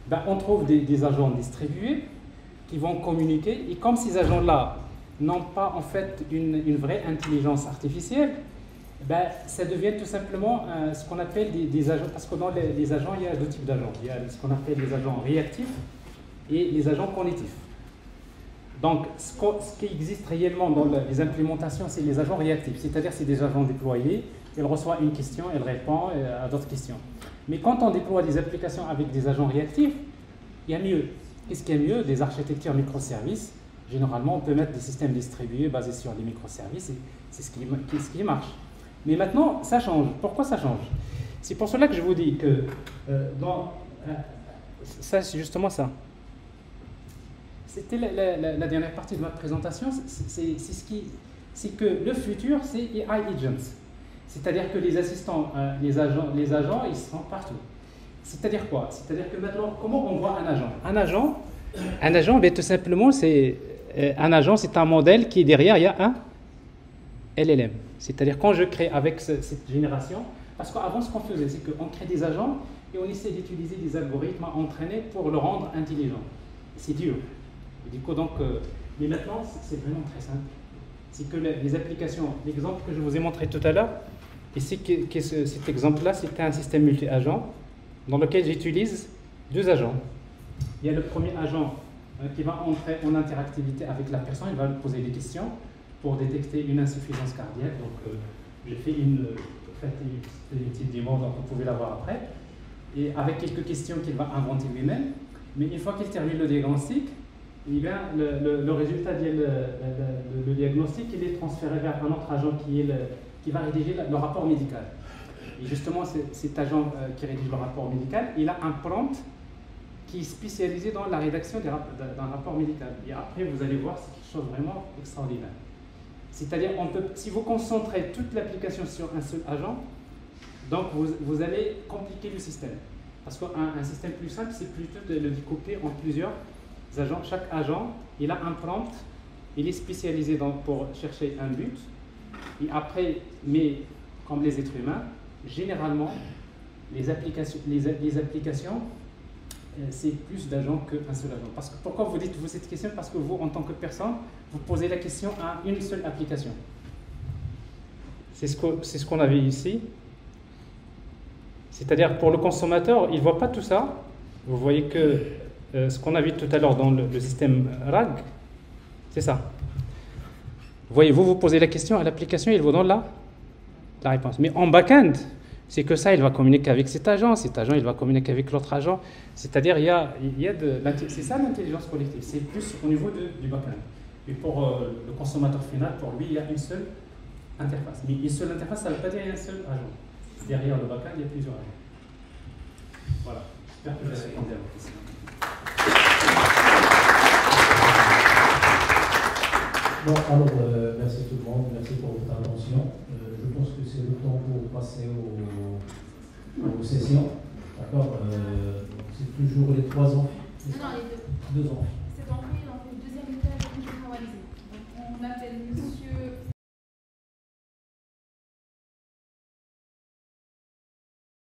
Ben, on trouve des agents distribués qui vont communiquer, et comme ces agents-là n'ont pas en fait une vraie intelligence artificielle, ben, ça devient tout simplement ce qu'on appelle des agents, parce que dans les agents, il y a deux types d'agents. Il y a ce qu'on appelle les agents réactifs et les agents cognitifs. Donc, ce qui existe réellement dans les implémentations, c'est les agents réactifs, c'est-à-dire c'est des agents déployés, ils reçoivent une question, ils répondent à d'autres questions. Mais quand on déploie des applications avec des agents réactifs, il y a mieux. Qu'est-ce qu'il y a mieux? Des architectures microservices. Généralement, on peut mettre des systèmes distribués basés sur les microservices, et c'est ce qui marche. Mais maintenant, ça change. Pourquoi ça change? C'est pour cela que je vous dis que ça, c'est justement ça. C'était la dernière partie de ma présentation. C'est que le futur, c'est AI agents. C'est-à-dire que les assistants, les agents, ils seront partout. C'est-à-dire quoi? C'est-à-dire que maintenant, comment on voit un agent? Un agent, bien, tout simplement, c'est un modèle qui, derrière, il y a un LLM. C'est-à-dire quand je crée avec cette génération, parce qu'avant, ce qu'on faisait, c'est qu'on crée des agents et on essaie d'utiliser des algorithmes à entraîner pour le rendre intelligent. C'est dur. Et du coup, donc, mais maintenant, c'est vraiment très simple. C'est que les applications, l'exemple que je vous ai montré tout à l'heure, et c'est que cet exemple-là, c'était un système multi-agent dans lequel j'utilise deux agents. Il y a le premier agent qui va entrer en interactivité avec la personne, il va lui poser des questions pour détecter une insuffisance cardiaque. Donc, j'ai fait une petite démo, donc vous pouvez la voir après. Et avec quelques questions qu'il va inventer lui-même. Mais une fois qu'il termine le diagnostic, eh bien, le résultat le diagnostic, il est transféré vers un autre agent qui va rédiger le rapport médical. Et justement, cet agent qui rédige le rapport médical, il a un prompt qui est spécialisé dans la rédaction d'un rapport médical. Et après, vous allez voir, c'est quelque chose vraiment extraordinaire. C'est-à-dire, si vous concentrez toute l'application sur un seul agent, donc vous allez compliquer le système. Parce qu'un système plus simple, c'est plutôt de le découper en plusieurs agents. Chaque agent, il a un prompt, il est spécialisé pour chercher un but. Et après, mais comme les êtres humains, généralement, les applications c'est plus d'agents qu'un seul agent. Pourquoi vous dites-vous cette question? Parce que vous, en tant que personne, vous posez la question à une seule application. C'est ce qu'on a vu ici. C'est-à-dire, pour le consommateur, il ne voit pas tout ça. Vous voyez que ce qu'on a vu tout à l'heure dans le système RAG, c'est ça. Vous voyez, vous posez la question à l'application, il vous donne la réponse. Mais en back-end, c'est que ça, il va communiquer avec cet agent, il va communiquer avec l'autre agent. C'est-à-dire, c'est ça l'intelligence collective, c'est plus au niveau du back-end. Et pour le consommateur final, pour lui, il y a une seule interface. Mais une seule interface, ça ne veut pas dire un seul agent. Derrière le back-end, il y a plusieurs agents. Voilà, j'espère que je vais répondre à vos questions. Bon, alors, merci tout le monde, merci pour votre attention. Je pense que c'est le temps pour passer aux sessions. D'accord. C'est toujours les 3 ans. Non, les 2. 2 ans. Cette entrée, on fait le deuxième étage généralisé. Donc, on appelle